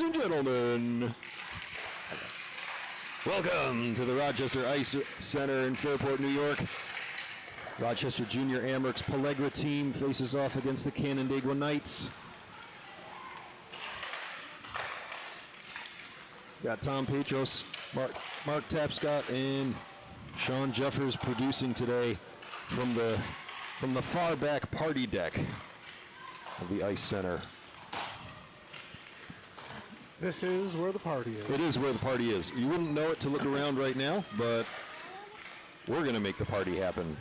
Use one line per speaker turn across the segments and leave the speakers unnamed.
and gentlemen, welcome to the Rochester Ice Center in Fairport, New York. Rochester Jr. Amerks Pelligra team faces off against the Canandaigua Knights. Got Tom Petros, Mark Tapscott, and Sean Jeffers producing today from the far back party deck of the Ice Center.
This is where the party is.
It is where the party is. You wouldn't know it to look around right now, but we're going to make the party happen.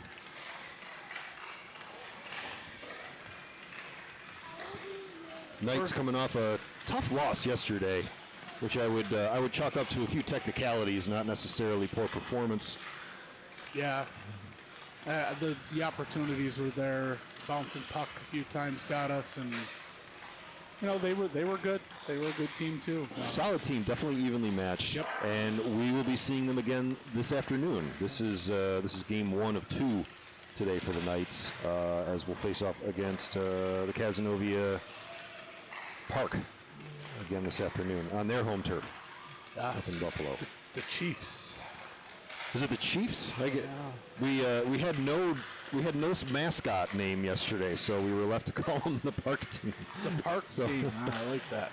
Knights coming off a tough loss yesterday, which I would chalk up to a few technicalities, not necessarily poor performance.
Yeah, the opportunities were there. Bouncing puck a few times got us, and you know they were good. They were a good team too.
Solid team, definitely evenly matched.
Yep.
And we will be seeing them again this afternoon. This is game 1 of 2 today for the Knights, as we'll face off against the Casanova Park again this afternoon on their home turf up in Buffalo.
The Chiefs.
Is it the Chiefs?
Yeah.
We had no mascot name yesterday, so we were left to call them the Park team.
The Park team. I like that.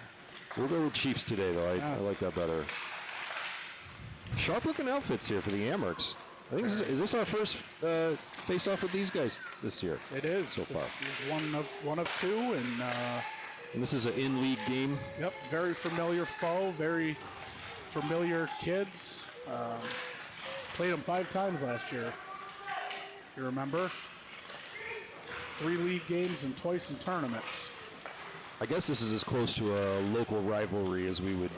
We'll go with Chiefs today, though. I like that better. Sharp-looking outfits here for the Amerks. I think is this our first face-off with these guys this year?
It is.
So far.
This is one of 2, and
this is an in-league game.
Yep, very familiar foe, very familiar kids. Played them 5 times last year, if you remember. 3 league games and twice in tournaments.
I guess this is as close to a local rivalry as we would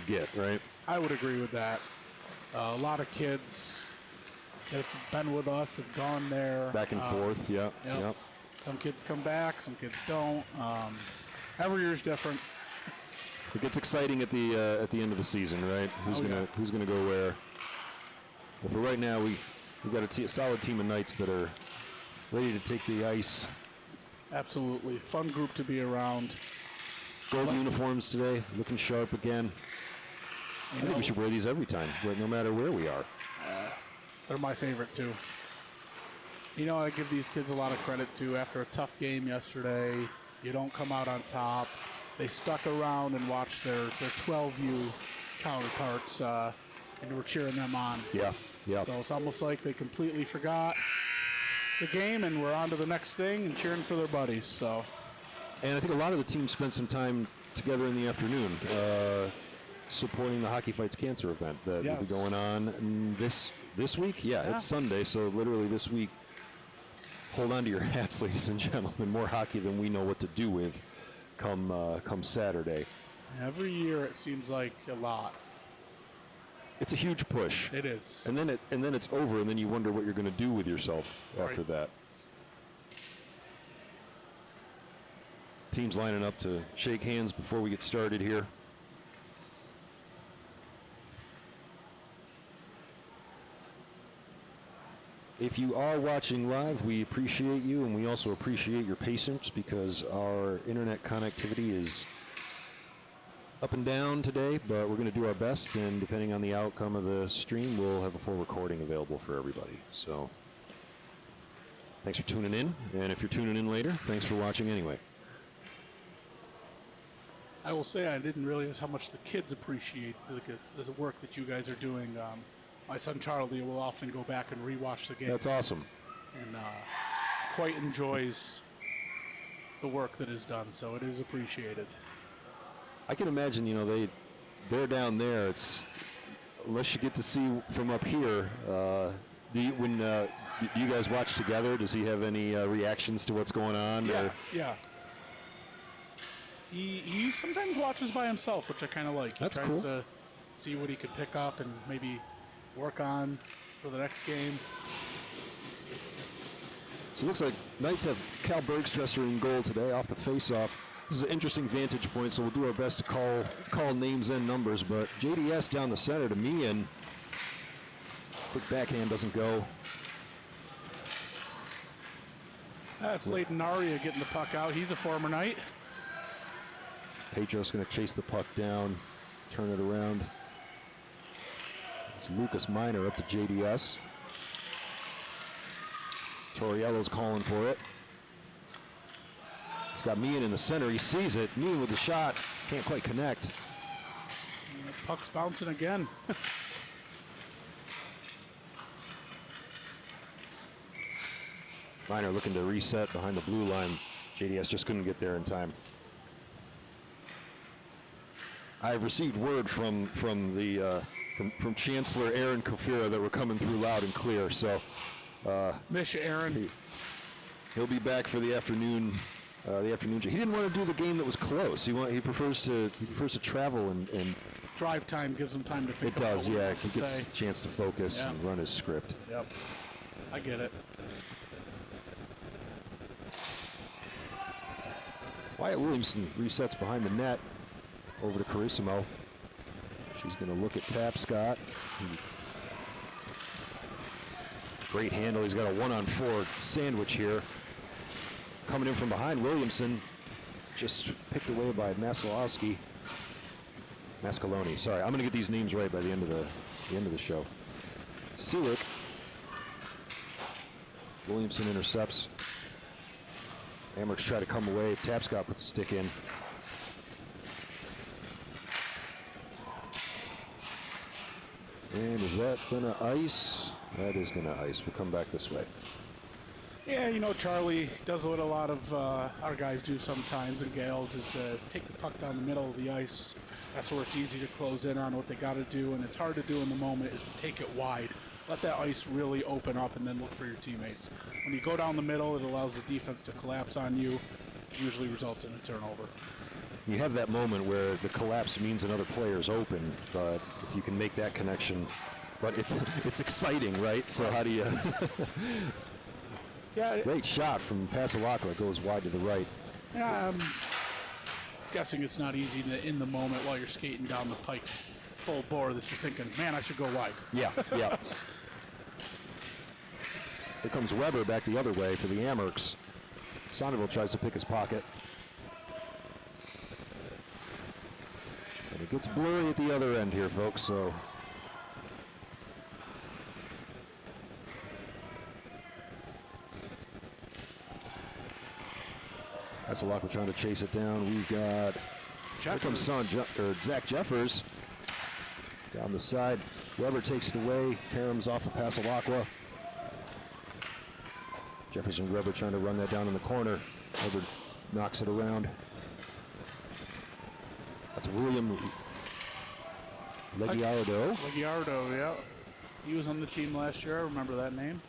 get, right?
I would agree with that. A lot of kids that have been with us have gone there.
Back and forth, yeah.
Yep. Some kids come back, some kids don't. Every year's different.
It gets exciting at the end of the season, right? Who's gonna go where? Well, for right now, we've got a solid team of Knights that are ready to take the ice.
Absolutely. Fun group to be around.
Gold uniforms today, looking sharp again. I think we should wear these every time, no matter where we are.
They're my favorite, too. You know, I give these kids a lot of credit, too. After a tough game yesterday, you don't come out on top. They stuck around and watched their 12U counterparts, and we're cheering them on.
Yeah.
So it's almost like they completely forgot the game, and we're on to the next thing and cheering for their buddies. So,
and I think a lot of the team spent some time together in the afternoon supporting the Hockey Fights Cancer event that will be going on this week. Yeah, it's Sunday, so literally this week. Hold on to your hats, ladies and gentlemen. More hockey than we know what to do with come Saturday.
Every year it seems like a lot.
It's a huge push.
It is.
And then it's over, and then you wonder what you're going to do with yourself after that. Teams lining up to shake hands before we get started here. If you are watching live, we appreciate you, and we also appreciate your patience because our internet connectivity is up and down today, but we're going to do our best, and depending on the outcome of the stream, we'll have a full recording available for everybody. So thanks for tuning in, and if you're tuning in later, thanks for watching anyway.
I will say I didn't realize how much the kids appreciate the work that you guys are doing. My son Charlie will often go back and rewatch the game.
That's awesome.
And quite enjoys the work that is done, so it is appreciated.
I can imagine, they're down there. It's unless you get to see from up here. Do you guys watch together? Does he have any reactions to what's going on?
Yeah. He sometimes watches by himself, which I kind of like.
That's
he
cool.
tries to see what he could pick up and maybe work on for the next game.
So it looks like Knights have Cal Bergstresser in goal today off the face-off. This is an interesting vantage point, so we'll do our best to call names and numbers, but JDS down the center to me, and quick backhand doesn't go.
That's Leighton Aria getting the puck out. He's a former Knight.
Pedro's going to chase the puck down, turn it around. It's Lucas Minor up to JDS. Torriello's calling for it. He's got Meehan in the center. He sees it. Meehan with the shot. Can't quite connect.
And the puck's bouncing again.
Minor looking to reset behind the blue line. JDS just couldn't get there in time. I've received word from Chancellor Aaron Kofira that we're coming through loud and clear. So,
miss you, Aaron.
He'll be back for the afternoon. He didn't want to do the game that was close. He prefers to travel and
drive time gives him time to think.
It does, yeah.
He
He gets a chance to focus and run his script.
Yep, I get it.
Wyatt Williamson resets behind the net over to Carissimo. She's going to look at Tapscott. Great handle. He's got a 1-on-4 sandwich here. Coming in from behind, Williamson just picked away by Maskalowski. Mascaloni. Sorry, I'm going to get these names right by the end of the show. Seelick. Williamson intercepts. Amerks try to come away. Tapscott puts a stick in. And is that going to ice? That is going to ice. We'll come back this way.
Yeah, you know, Charlie does what a lot of our guys do sometimes, and Gales is take the puck down the middle of the ice. That's where it's easy to close in on what they got to do, and it's hard to do in the moment is to take it wide. Let that ice really open up and then look for your teammates. When you go down the middle, it allows the defense to collapse on you. It usually results in a turnover.
You have that moment where the collapse means another player's open, but if you can make that connection, but it's exciting, right? So how do you...
Yeah.
Great shot from Pasalacqua. It goes wide to the right.
Yeah, I'm guessing it's not easy in the moment while you're skating down the pike full bore that you're thinking, man, I should go wide.
Yeah, yeah. Here comes Weber back the other way for the Amerks. Sonneville tries to pick his pocket. And it gets blurry at the other end here, folks, so... Pasalacqua trying to chase it down. We've got... Here comes Zach Jeffers. Down the side. Weber takes it away. Karam's off of Pasalacqua. Jeffers and Weber trying to run that down in the corner. Weber knocks it around. That's William Legiardo.
Legiardo, yeah. He was on the team last year. I remember that name.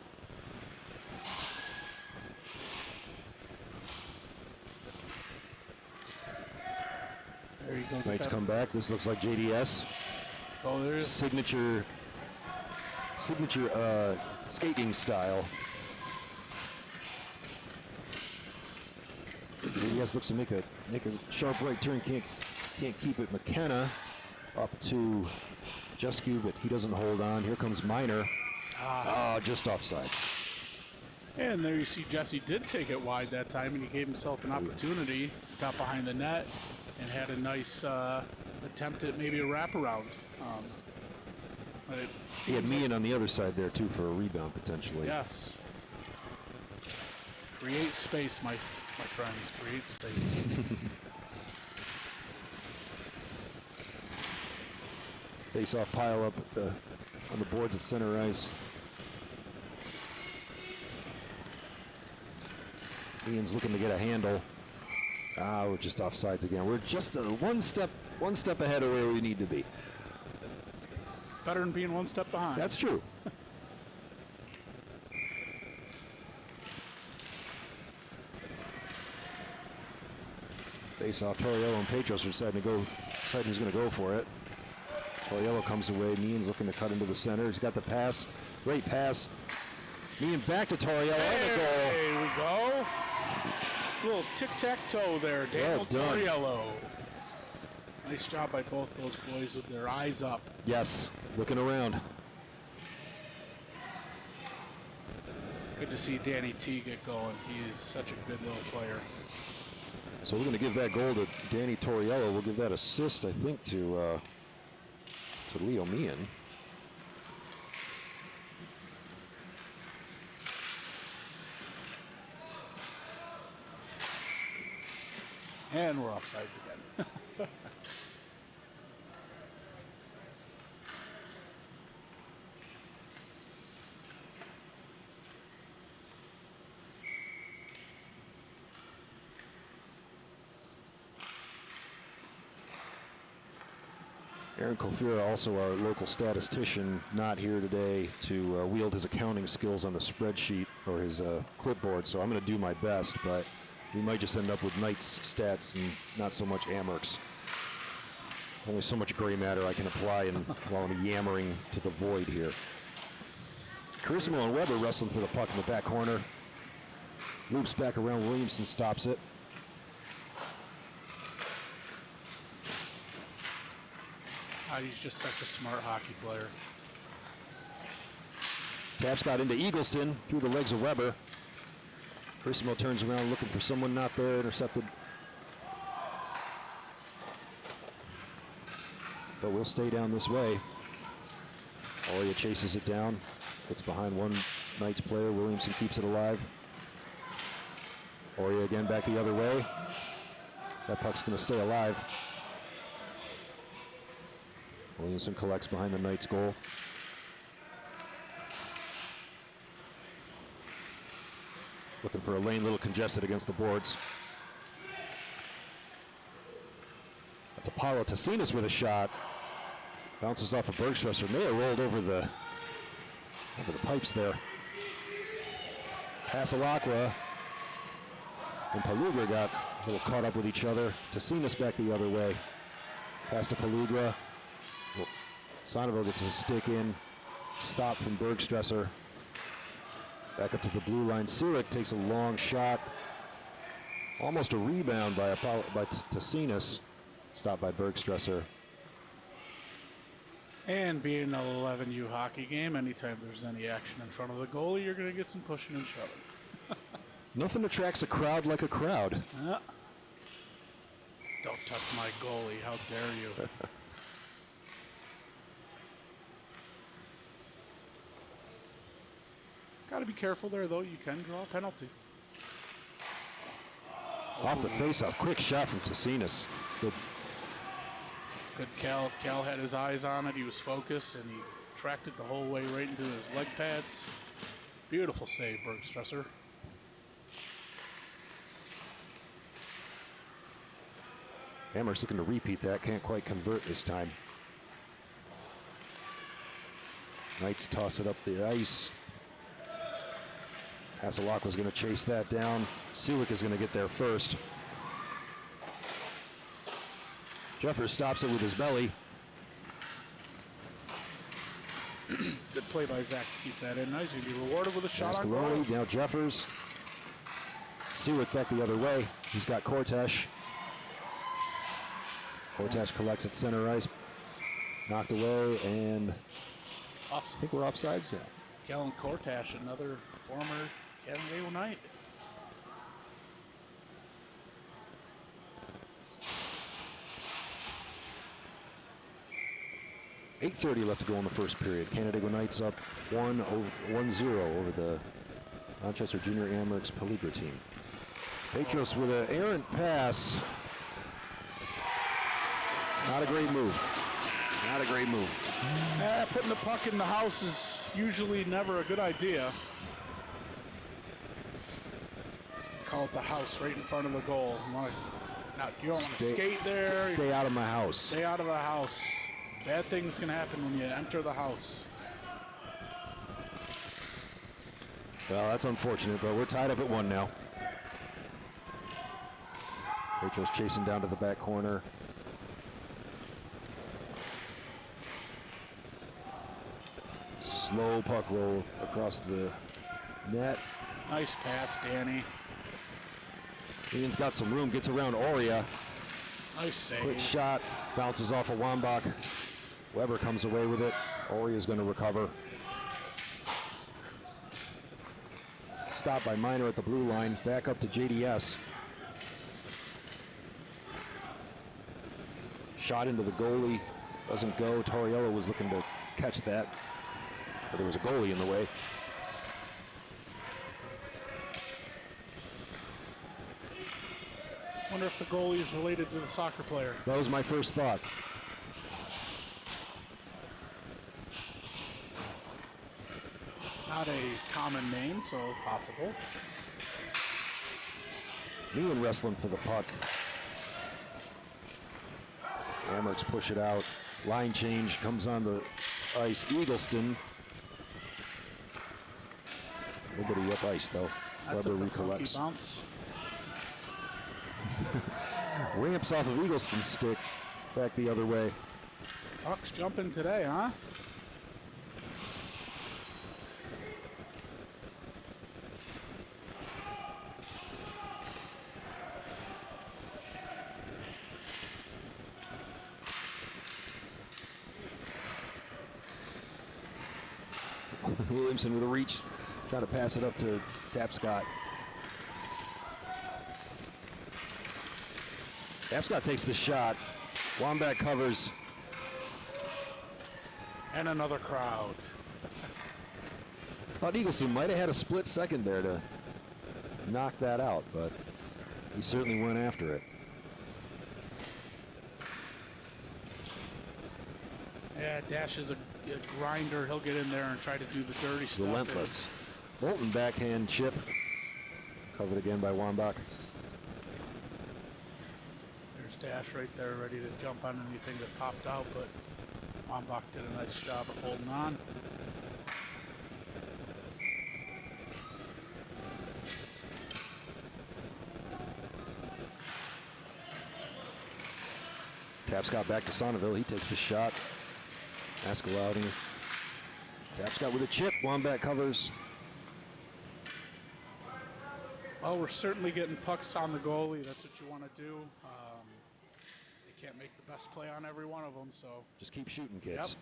There you go.
Knights come back. This looks like JDS.
Oh, there is
signature skating style. JDS looks to make a sharp right turn. Can't keep it. McKenna up to Jesku, but he doesn't hold on. Here comes Minor. Just offsides.
And there you see Jesse did take it wide that time, and he gave himself an opportunity. Got behind the net and had a nice attempt at maybe a wraparound.
He had Meehan on the other side there, too, for a rebound, potentially.
Yes. Create space, my friends. Create space.
Face-off pile up on the boards at center ice. Ian's looking to get a handle. We're just offsides again. We're just one step ahead of where we need to be.
Better than being one step behind.
That's true. Face-off, Torriello and Petros are deciding who's going to go for it. Torriello comes away. Meehan's looking to cut into the center. He's got the pass. Great pass. Meehan back to Torriello.
There we go. Little tic-tac-toe there. Daniel Torriello. Nice job by both those boys with their eyes up.
Yes, looking around.
Good to see Danny T get going. He is such a good little player.
So we're going to give that goal to Danny Torriello. We'll give that assist, I think, to Leo Meehan.
And we're offsides again.
Aaron Kofira, also our local statistician, not here today to wield his accounting skills on the spreadsheet or his clipboard, so I'm going to do my best, but we might just end up with Knights stats and not so much Amerks. Only so much gray matter I can apply while I'm yammering to the void here. Carissimo and Weber wrestling for the puck in the back corner. Loops back around, Williamson stops it.
He's just such a smart hockey player.
Tapscott into Eagleston through the legs of Weber. Carissimo turns around looking for someone not there, intercepted. But we'll stay down this way. Oria chases it down, gets behind one Knights player. Williamson keeps it alive. Oria again back the other way. That puck's going to stay alive. Williamson collects behind the Knights goal. Looking for a lane, little congested against the boards. That's Apollo Tassinas with a shot. Bounces off of Bergstresser. May have rolled over the pipes there. Passalacqua and Pelligra got a little caught up with each other. Tassinas back the other way. Pass to Pelligra. Sonneville gets a stick in. Stop from Bergstresser. Back up to the blue line. Sirik takes a long shot. Almost a rebound by Tassinas. Stopped by Bergstresser.
And being an 11U hockey game, anytime there's any action in front of the goalie, you're going to get some pushing and shoving.
Nothing attracts a crowd like a crowd.
Don't touch my goalie. How dare you? Got to be careful there, though. You can draw a penalty.
Off the face-off. Quick shot from Tassinas. Good.
Good Cal. Cal had his eyes on it. He was focused, and he tracked it the whole way right into his leg pads. Beautiful save, Bergstresser.
Amerks looking to repeat that. Can't quite convert this time. Knights toss it up the ice. Passalacqua was going to chase that down. Silik is going to get there first. Jeffers stops it with his belly.
Good play by Zach to keep that in. Now he's going to be rewarded with a shot on goal.
Now Jeffers. Silik back the other way. He's got Cortesh. Cortesh collects at center ice. Knocked away, and I think we're offsides. Yeah.
Kellen Cortesh, another former Canandaigua Knight.
.8:30 left to go in the first period. Canandaigua Knights up 1-0 over the Rochester Jr. Amerks Pelligra team. Petros with an errant pass. Not a great move. Not a great move.
Putting the puck in the house is usually never a good idea. Call it the house right in front of the goal. You don't want to skate there.
Stay out of my house.
Stay out of the house. Bad things can happen when you enter the house.
Well, that's unfortunate, but we're tied up at 1 now. Petros chasing down to the back corner. Slow puck roll across the net.
Nice pass, Danny.
Ian's got some room, gets around Oria.
Nice save.
Quick shot, bounces off of Wambach. Weber comes away with it. Oria's going to recover. Stopped by Minor at the blue line. Back up to JDS. Shot into the goalie. Doesn't go. Torriello was looking to catch that, but there was a goalie in the way.
Wonder if the goalie is related to the soccer player.
That was my first thought.
Not a common name, so possible.
Meehan wrestling for the puck. Amerks push it out. Line change comes on the ice. Eagleston. Nobody up ice though. Weber recollects.
Bounce.
Ramps off of Eagleston's stick. Back the other way.
Puck's jumping today, huh?
Williamson with a reach, trying to pass it up to Tapscott. Tapscott takes the shot. Wambach covers.
And another crowd.
Thought Eagleson might have had a split second there to knock that out, but he certainly went after it.
Yeah, Dash is a grinder. He'll get in there and try to do the dirty stuff.
Relentless. Bolton backhand chip. Covered again by Wambach.
There's Dash right there ready to jump on anything that popped out, but Wambach did a nice job of holding on.
Tapscott back to Sonneville. He takes the shot. Askeloudi. Tapscott with a chip. Wambach covers.
Well, we're certainly getting pucks on the goalie. That's what you want to do. They can't make the best play on every one of them, so.
Just keep shooting, kids.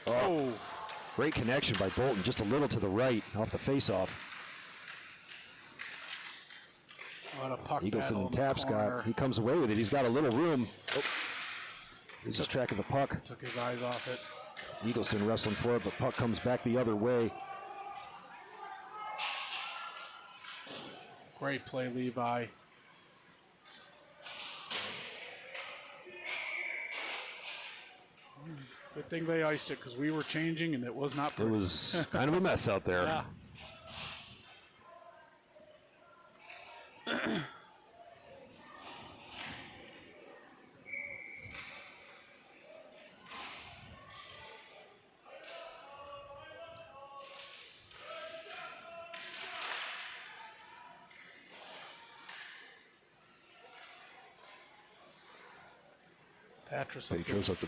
Yep. Oh.
Great connection by Bolton. Just a little to the right off the face-off.
What a puck
Eagleson
battle
and
in the corner.
Tapscott. He comes away with it. He's got a little room. Oh. Loses track of the puck.
Took his eyes off it.
Eagleson wrestling for it, but puck comes back the other way.
Great play, Levi. Good thing they iced it because we were changing and it was not
It
pretty.
was kind of a mess out there.
Yeah.
Petros up to,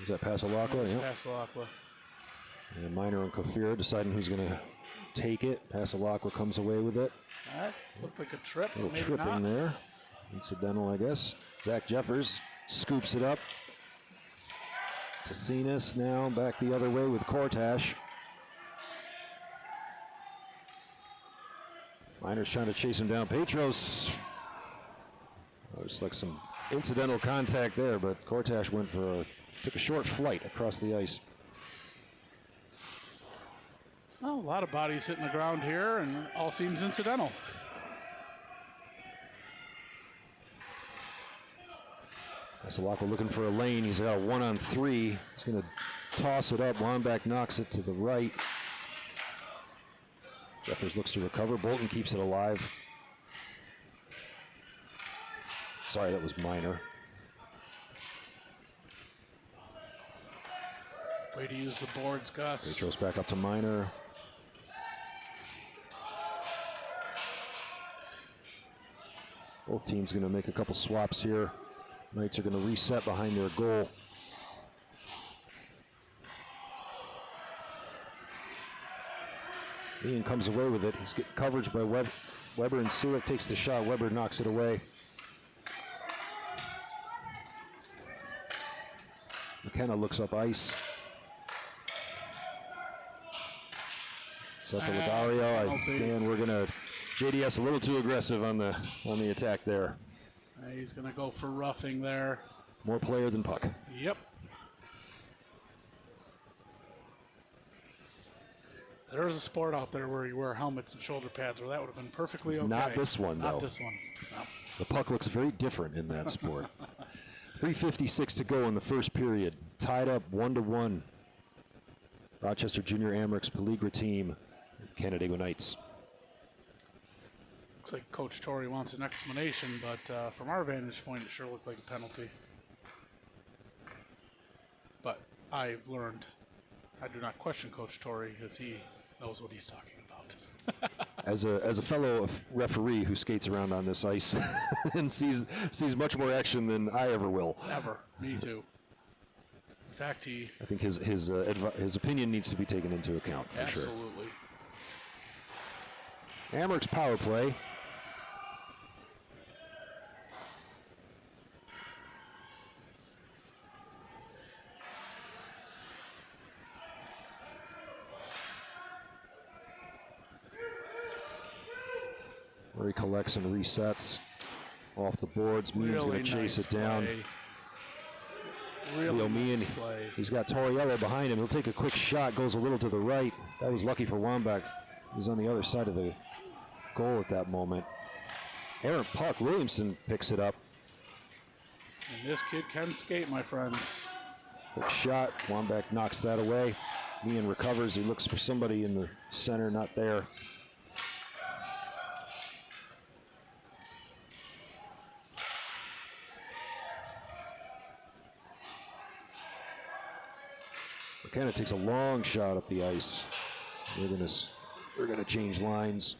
is that Passalacqua?
Yes,
Yep.
Passalacqua.
And Minor and Kafir deciding who's going to take it. Passalacqua comes away with it.
That looked like a trip,
A little
maybe
trip
not.
in there. Incidental, I guess. Zach Jeffers scoops it up. Tassinas now back the other way with Kortash. Minor's trying to chase him down. Petros. Looks like some incidental contact there, but Kortash took a short flight across the ice.
Well, a lot of bodies hitting the ground here, and all seems incidental.
Passalacqua looking for a lane. He's got a 1-on-3. He's going to toss it up. Wambach knocks it to the right. Jeffers looks to recover. Bolton keeps it alive. Sorry, that was Minor.
Way to use the boards, Gus.
Petros back up to Minor. Both teams going to make a couple swaps here. Knights are going to reset behind their goal. Ian comes away with it. He's getting coverage by Weber and Suick takes the shot. Weber knocks it away. McKenna looks up ice. Seth Ligario,
penalty.
we're going to JDS a little too aggressive on the attack there.
He's going to go for roughing there.
More player than puck.
Yep. There's a sport out there where you wear helmets and shoulder pads where that would have been perfectly okay.
Not this one, though.
Not this one. No.
The puck looks very different in that sport. 3:56 to go in the first period. Tied up 1-1. Rochester Jr. Amerks Pelligra team, Canandaigua Knights.
Looks like Coach Torrey wants an explanation, but from our vantage point, it sure looked like a penalty. But I've learned I do not question Coach Torrey as he knows what he's talking about.
As a fellow referee who skates around on this ice and sees much more action than I ever will.
Ever. Me too. In fact,
I think his opinion needs to be taken into account for sure.
Absolutely.
Amerks power play. Where he collects and resets off the boards. Meehan's going to chase it down.
Really
Meehan,
nice play.
He's got Torriello behind him. He'll take a quick shot, goes a little to the right. That was lucky for Wambach. He's on the other side of the goal at that moment. Aaron Puck, Williamson picks it up.
And this kid can skate, my friends.
Quick shot, Wambach knocks that away. Meehan recovers, he looks for somebody in the center, not there. McKenna takes a long shot up the ice. We're gonna change lines.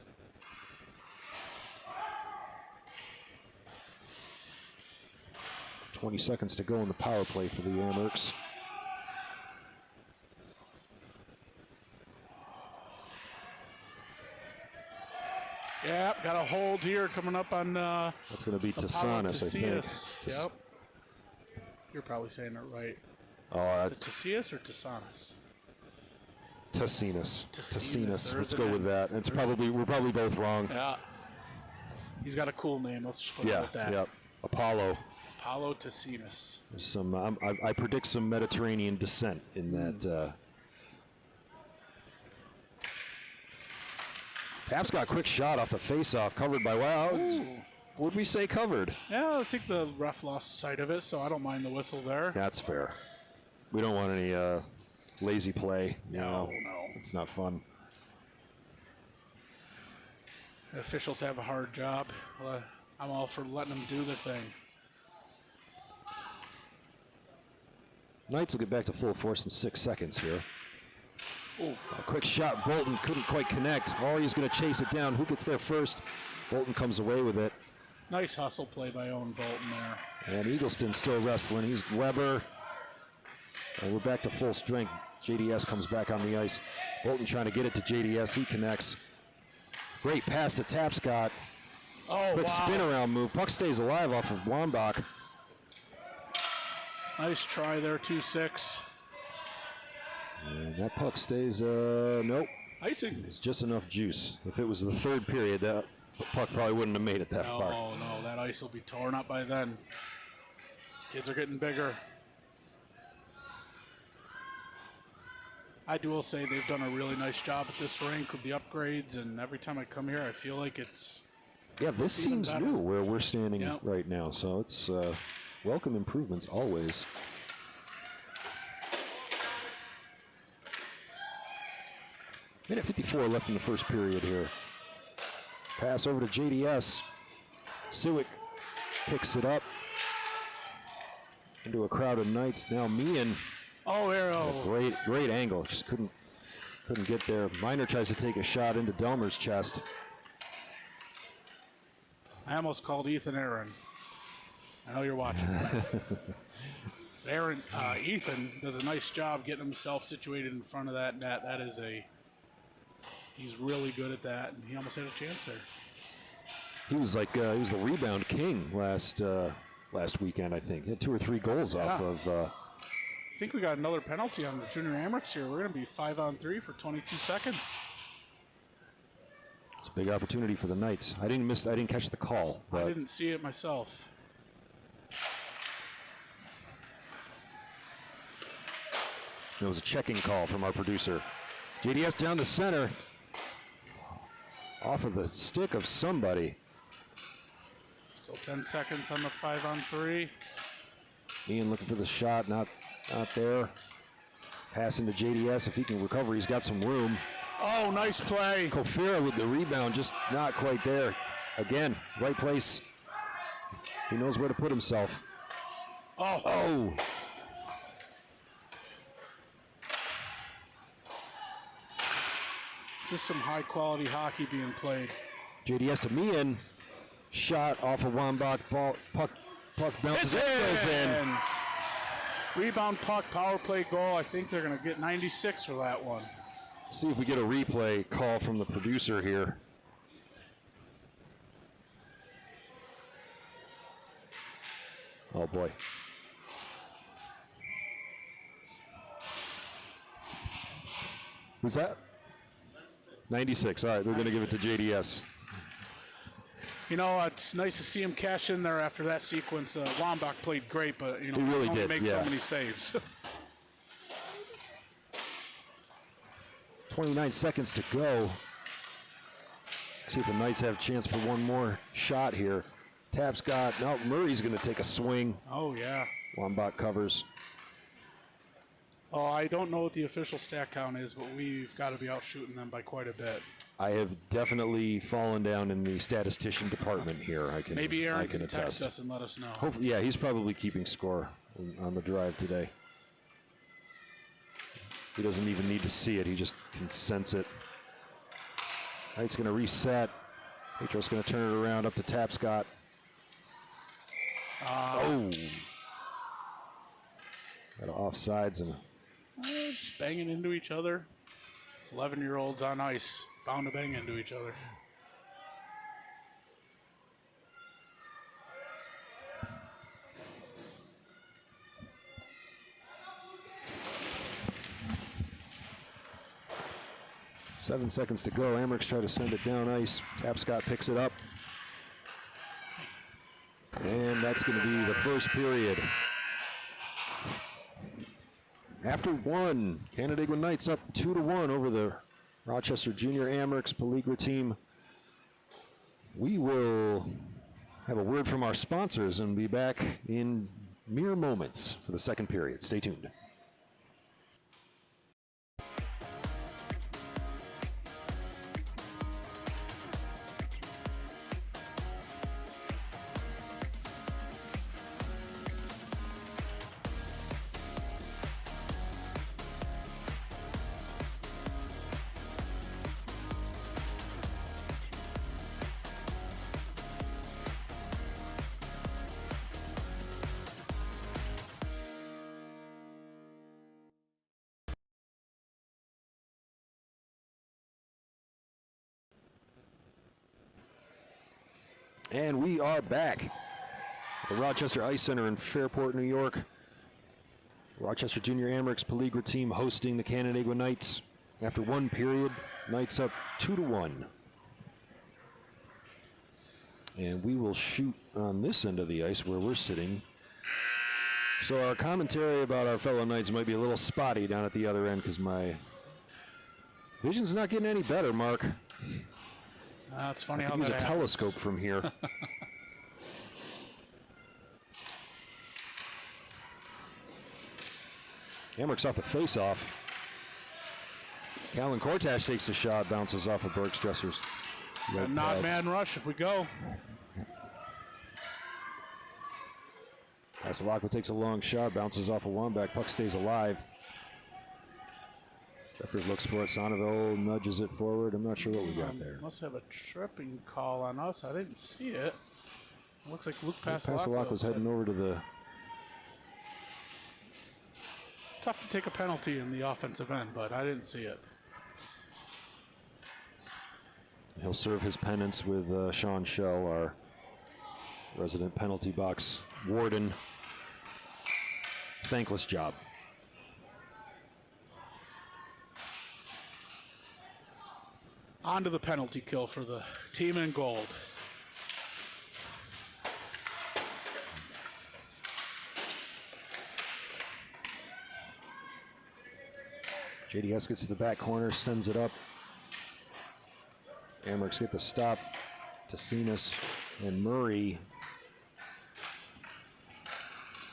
.20 seconds to go in the power play for the Amerks.
Yeah, got a hold here coming up on.
That's going to be Tassanis, I think.
Yep. You're probably saying it right.
Oh,
Is it Tassius or Tassanis?
Tassanis. Let's go with that. We're probably both wrong.
Yeah. He's got a cool name. Let's just put it with that.
Yeah. Apollo.
Apollo Tassanis.
There's some. I predict some Mediterranean descent in that. Taps got a quick shot off the face-off, covered by would we say covered?
Yeah, I think the ref lost sight of it, so I don't mind the whistle there.
That's fair. We don't want any lazy play.
No.
It's not fun.
The officials have a hard job. I'm all for letting them do their thing.
Knights will get back to full force in 6 seconds here.
Ooh.
A quick shot. Bolton couldn't quite connect. He's going to chase it down. Who gets there first? Bolton comes away with it.
Nice hustle play by Owen Bolton there.
And Eagleston still wrestling. He's Weber. And we're back to full strength. JDS comes back on the ice. Bolton trying to get it to JDS. He connects. Great pass to Tapscott. Quick spin around move. Puck stays alive off of Wambach.
Nice try there, 2-6.
And that puck stays, nope.
Icing.
It's just enough juice. If it was the third period, that puck probably wouldn't have made it that far.
No, that ice will be torn up by then. These kids are getting bigger. I will say they've done a really nice job at this rink with the upgrades, and every time I come here, I feel like it's.
Yeah, this seems new where we're standing right now, so it's welcome improvements always. Minute 54 left in the first period here. Pass over to JDS. Siwick picks it up into a crowd of Knights. Now Meehan. Great angle. Just couldn't get there. Minor tries to take a shot into Delmer's chest.
I almost called Ethan Aaron. I know you're watching. Ethan does a nice job getting himself situated in front of that net. He's really good at that, and he almost had a chance there.
He was the rebound king last weekend, I think. He had 2 or 3 goals off of.
I think we got another penalty on the junior Amerks here. We're going to be 5-on-3 for 22 seconds.
It's a big opportunity for the Knights. I didn't catch the call.
I didn't see it myself.
It was a checking call from our producer. JDS down the center. Off of the stick of somebody.
Still 10 seconds on the 5-on-3.
Ian looking for the shot, not there. Passing to JDS. If he can recover, he's got some room.
Oh, nice play.
Kofira with the rebound, just not quite there. Again, right place. He knows where to put himself. Oh.
This is some high-quality hockey being played.
JDS to Meehan. Shot off of Wambach. Puck bounces in. Goes in.
Rebound puck, power play goal. I think they're going to get 96 for that one.
See if we get a replay call from the producer here. Oh boy. Who's that? 96. All right, they're going to give it to JDS.
You know, it's nice to see him cash in there after that sequence. Wambach played great, but you know,
he really
only
did.
make so many saves.
29 seconds to go. See if the Knights have a chance for one more shot here. Murray's going to take a swing.
Oh, yeah.
Wambach covers.
Oh, I don't know what the official stat count is, but we've got to be out shooting them by quite a bit.
I have definitely fallen down in the statistician department here.
Maybe Aaron
can
can text us and let us know.
Hopefully, yeah, he's probably keeping score on the drive today. He doesn't even need to see it. He just can sense it. Knight's going to reset. Petros going to turn it around up to Tapscott. Got offsides and
just banging into each other. 11-year-olds on ice bound to bang into each other.
Seven seconds to go. Amerks try to send it down ice. Tapscott picks it up. And that's going to be the first period. After one, Canandaigua Knights up 2-1 over the Rochester Jr. Amerks Pelligra team. We will have a word from our sponsors and be back in mere moments for the second period. Stay tuned. And we are back at the Rochester Ice Center in Fairport, New York. Rochester Jr. Amerks Pelligra team hosting the Canandaigua Knights. After one period, Knights up 2-1. And we will shoot on this end of the ice where we're sitting. So our commentary about our fellow Knights might be a little spotty down at the other end because my vision's not getting any better, Mark.
It's funny
I
how
can use
that
a telescope from here. Amerks off the face-off. Callan Cortash takes the shot, bounces off of Bergstresser's.
Not man rush if we go.
Haselakwa takes a long shot, bounces off of Wambach, puck stays alive. Jeffers looks for it, Sonneville nudges it forward. I'm not sure what we got there.
Must have a tripping call on us. I didn't see it. It looks like Luke
Haselakwa was heading over to the...
Tough to take a penalty in the offensive end, but I didn't see it.
He'll serve his penance with Sean Shell, our resident penalty box warden. Thankless job.
On to the penalty kill for the team in gold.
JDS gets to the back corner, sends it up. Amerks get the stop. Tassinas and Murray.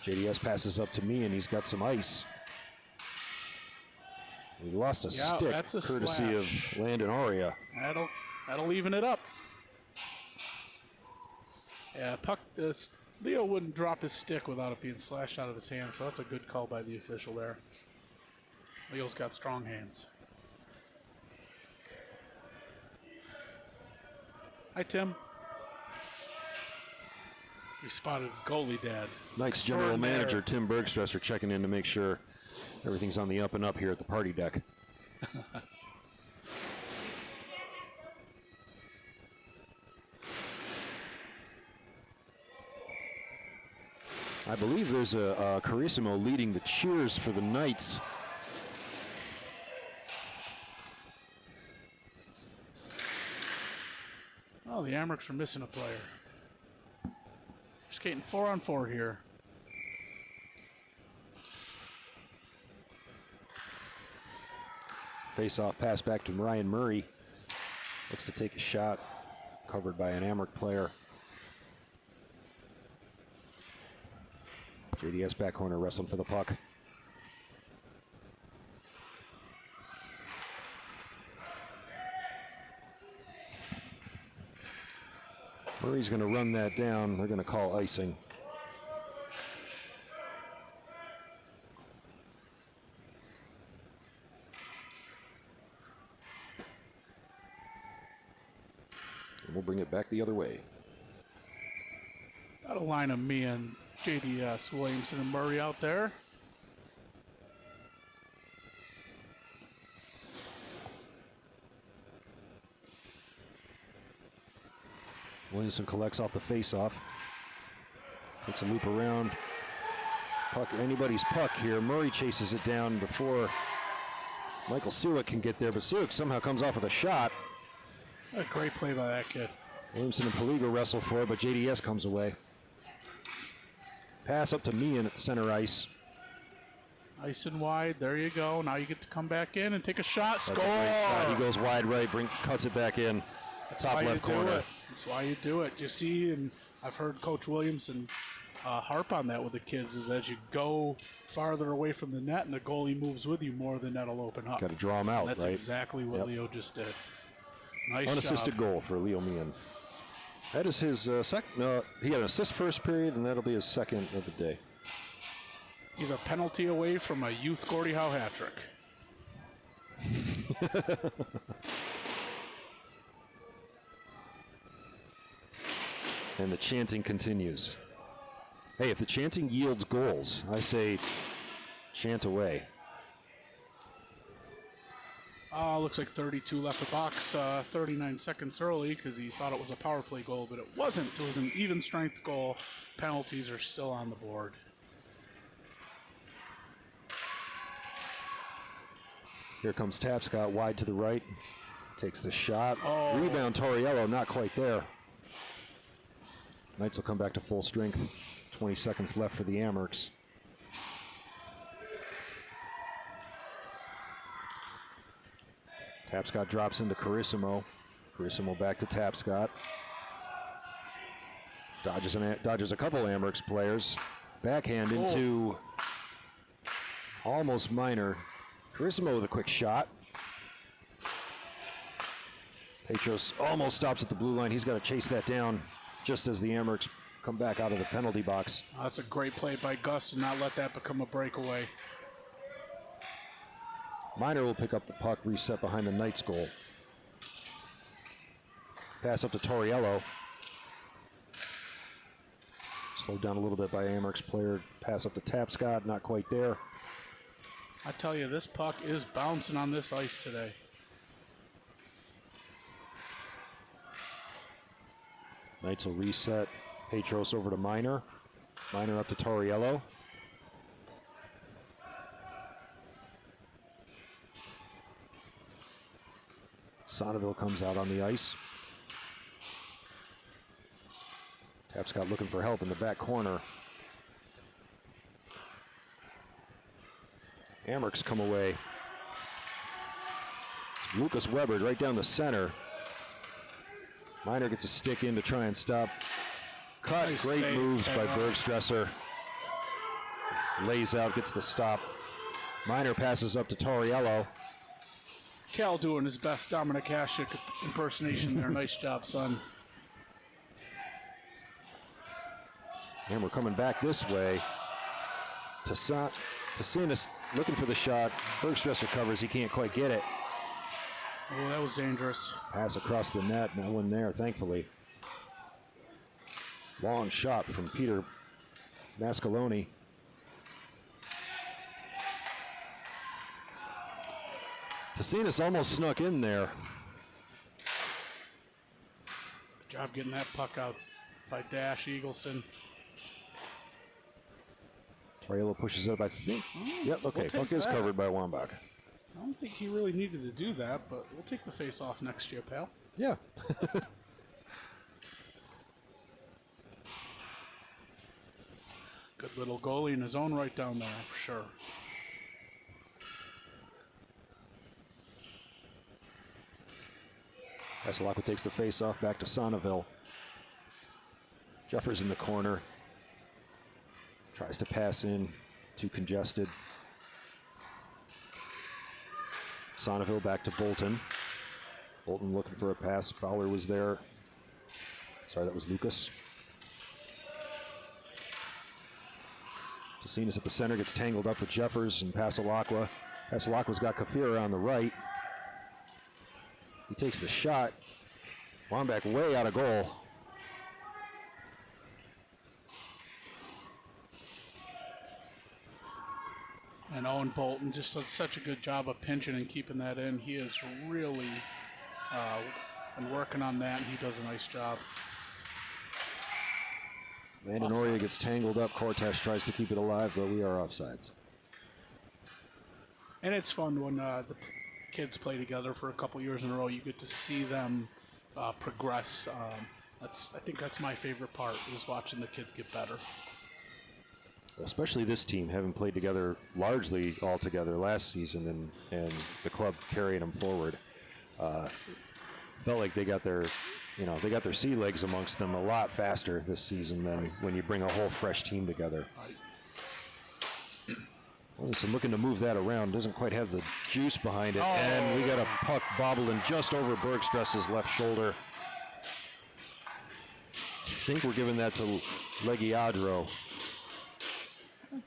JDS passes up to me, and he's got some ice. We lost a stick,
that's a
courtesy
slash.
of Landon Aria.
That'll even it up. Yeah, puck. Leo wouldn't drop his stick without it being slashed out of his hand, so that's a good call by the official there. Leo's got strong hands. Hi, Tim. We spotted goalie dad.
Knights general manager Tim Bergstresser checking in to make sure everything's on the up and up here at the party deck. I believe there's a Carissimo leading the cheers for the Knights.
Oh, the Amerks are missing a player. Skating 4-on-4 here.
Face-off pass back to Ryan Murray. Looks to take a shot, covered by an Amerks player. JDS back corner wrestling for the puck. Murray's going to run that down. They're going to call icing. And we'll bring it back the other way.
Got a line of me and JDS, Williamson and Murray out there.
Williamson collects off the face-off. Takes a loop around. Puck, anybody's puck here. Murray chases it down before Michael Sewick can get there, but Sewick somehow comes off with a shot.
A great play by that kid.
Williamson and Pelligra wrestle for it, but JDS comes away. Pass up to Meehan at the center ice.
Nice and wide. There you go. Now you get to come back in and take a shot. Score!
He goes wide right, cuts it back in.
That's
top left corner.
That's why you do it. You see, and I've heard Coach Williamson harp on that with the kids, is as you go farther away from the net and the goalie moves with you more, the net will open up.
Got to draw him out,
and that's
right?
exactly what Leo just did. Nice
unassisted
job.
goal for Leo Meehan. That is his second. No, he had an assist first period, and that'll be his second of the day.
He's a penalty away from a youth Gordie Howe hat trick.
And the chanting continues. Hey, if the chanting yields goals, I say chant away.
Looks like 32 left the box, 39 seconds early because he thought it was a power play goal, but it wasn't. It was an even strength goal. Penalties are still on the board.
Here comes Tapscott wide to the right. Takes the shot.
Oh.
Rebound, Torriello, not quite there. Knights will come back to full strength. 20 seconds left for the Amerks. Tapscott drops into Carissimo. Carissimo back to Tapscott. Dodges a couple Amerks players. Backhand into almost Minor. Carissimo with a quick shot. Petros almost stops at the blue line. He's got to chase that down just as the Amerks come back out of the penalty box.
That's a great play by Gus to not let that become a breakaway.
Minor will pick up the puck, reset behind the Knights goal. Pass up to Torriello. Slowed down a little bit by Amerks player. Pass up to Tapscott, not quite there.
I tell you, this puck is bouncing on this ice today.
Knights will reset. Petros over to Minor. Minor up to Torriello. Sonneville comes out on the ice. Tapscott looking for help in the back corner. Amerks come away. It's Lucas Weber right down the center. Miner gets a stick in to try and stop. Cut,
Nice
great
save
moves by
by
Bergstresser. Lays out, gets the stop. Miner passes up to Torriello.
Cal doing his best Dominic Hasek impersonation there. Nice job, son.
And we're coming back this way. Tassinas looking for the shot. Bergstresser covers, he can't quite get it.
Oh, that was dangerous.
Pass across the net, no one there, thankfully. Long shot from Peter Mascaloni. Tassinas almost snuck in there.
Good job getting that puck out by Dash Eagleson.
Torriello pushes it up, I think. Yep, okay,
we'll take
puck is
that.
covered by Wambach.
I don't think he really needed to do that, but we'll take the face off next year, pal.
Yeah.
Good little goalie in his own right down there, for sure.
Esselacqua takes the face off back to Sonneville. Jeffers in the corner. Tries to pass in, too congested. Sonneville back to Bolton. Bolton looking for a pass. Fowler was there. Sorry, that was Lucas. Tassinas at the center gets tangled up with Jeffers and Passalacqua. Passalacqua's got Kafira on the right. He takes the shot. Wambach way out of goal.
And Owen Bolton just does such a good job of pinching and keeping that in. He is really been working on that, and he does a nice job.
Mandanoria gets tangled up. Cortez tries to keep it alive, but we are offsides.
And it's fun when the kids play together for a couple years in a row. You get to see them progress. I think that's my favorite part, is watching the kids get better.
Especially this team, having played together largely all together last season, and the club carrying them forward. Felt like they got their sea legs amongst them a lot faster this season than when you bring a whole fresh team together. Williamson looking to move that around, doesn't quite have the juice behind it, and we got a puck bobbling just over Bergstress's left shoulder. I think we're giving that to Legiadro.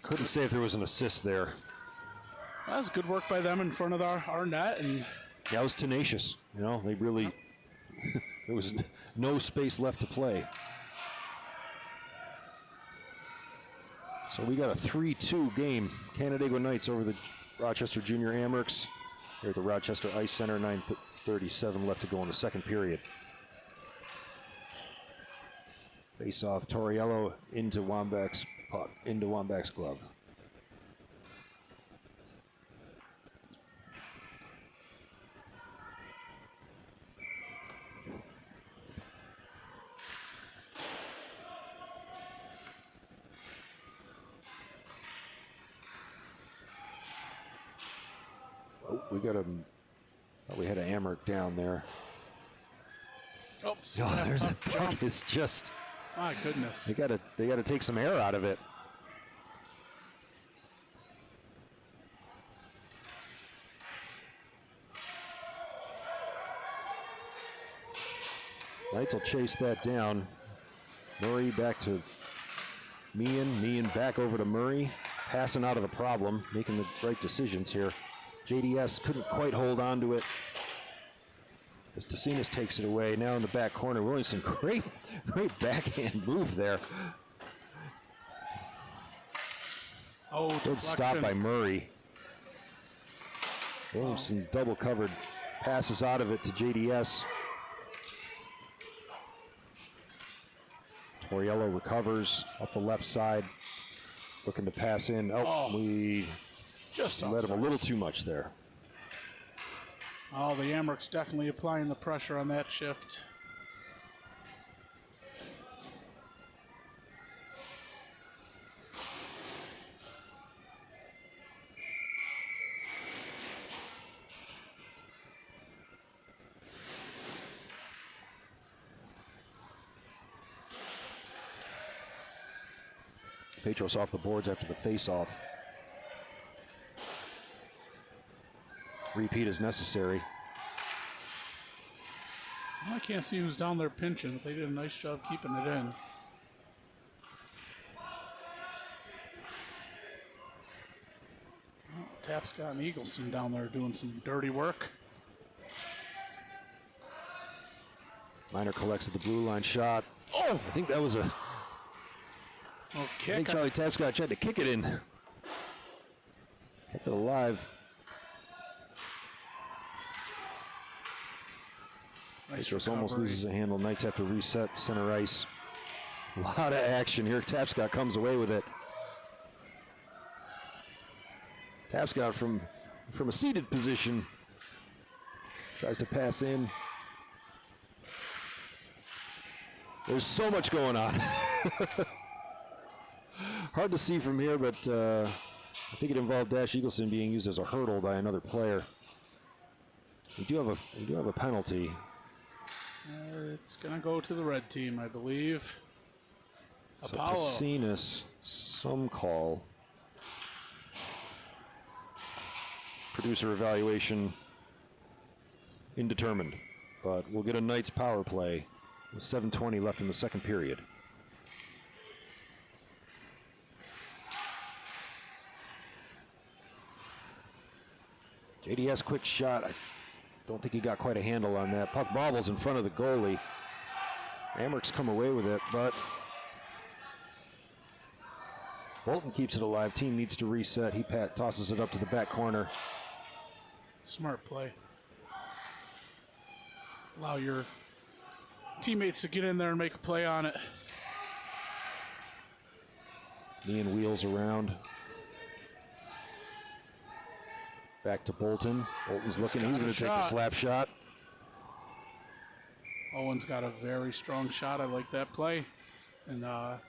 Couldn't say if there was an assist there.
That was good work by them in front of our net, and
That was tenacious. They really, there was no space left to play. So we got a 3-2 game. Canandaigua Knights over the Rochester Jr. Amerks here at the Rochester Ice Center. 9:37 left to go in the second period. Face off, Torriello into Wambach's puck, into Wambach's glove. Oh, we got him. Thought we had an Amerk down there.
oops.
Oh, there's a puck. It's just.
My goodness.
They gotta take some air out of it. Knights will chase that down. Murray back to Meehan back over to Murray. Passing out of the problem, making the right decisions here. JDS couldn't quite hold on to it as Tassinas takes it away. Now in the back corner, Williamson, great backhand move there.
Oh,
Good stop by Murray. Williamson double covered, passes out of it to JDS. Torriello recovers up the left side, looking to pass in. We just let him a little too much there.
Oh, the Amerks definitely applying the pressure on that shift.
Petros off the boards after the face-off. Repeat is necessary.
I can't see who's down there pinching. They did a nice job keeping it in. Oh, Tapscott and Eagleston down there doing some dirty work.
Minor collects at the blue line shot. Oh, I think that was a...
Oh,
I
kick.
think Charlie Tapscott tried to kick it in. Kept it alive.
Nice
Petros almost
recovery.
loses a handle. Knights have to reset center ice. A lot of action here. Tapscott comes away with it. Tapscott from a seated position tries to pass in. There's so much going on. Hard to see from here, but I think it involved Dash Eagleson being used as a hurdle by another player. We do have a penalty.
It's going to go to the red team, I believe.
So
Apollo.
Tassinas, some call. Producer evaluation indetermined, but we'll get a Knights power play with 7:20 left in the second period. JDS quick shot. I don't think he got quite a handle on that. Puck bobbles in front of the goalie. Amerks come away with it, but Bolton keeps it alive. Team needs to reset. He tosses it up to the back corner.
Smart play. Allow your teammates to get in there and make a play on it.
Meehan wheels around. Back to Bolton. Bolton's looking. He's going to take the slap shot.
Owen's got a very strong shot. I like that play. And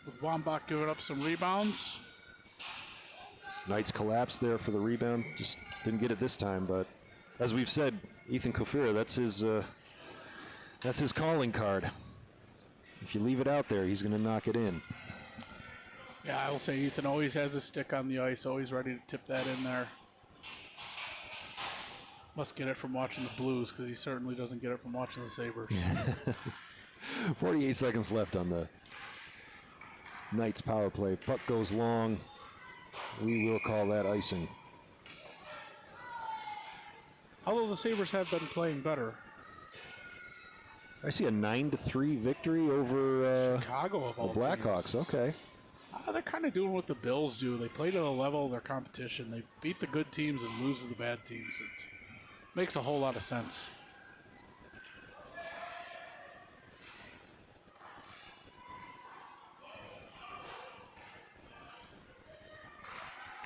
with Wambach giving up some rebounds.
Knights collapsed there for the rebound. Just didn't get it this time. But as we've said, Ethan Kofira, that's his calling card. If you leave it out there, he's going to knock it in.
Yeah, I will say Ethan always has his stick on the ice, always ready to tip that in there. Must get it from watching the Blues, because he certainly doesn't get it from watching the Sabres.
48 seconds left on the Knights power play. Puck goes long. We will call that icing.
Although the Sabres have been playing better.
I see a 9-3 victory over
Chicago of
the
all
Blackhawks.
teams.
Okay.
They're kind of doing what the Bills do. They play to the level of their competition. They beat the good teams and lose to the bad teams. It makes a whole lot of sense.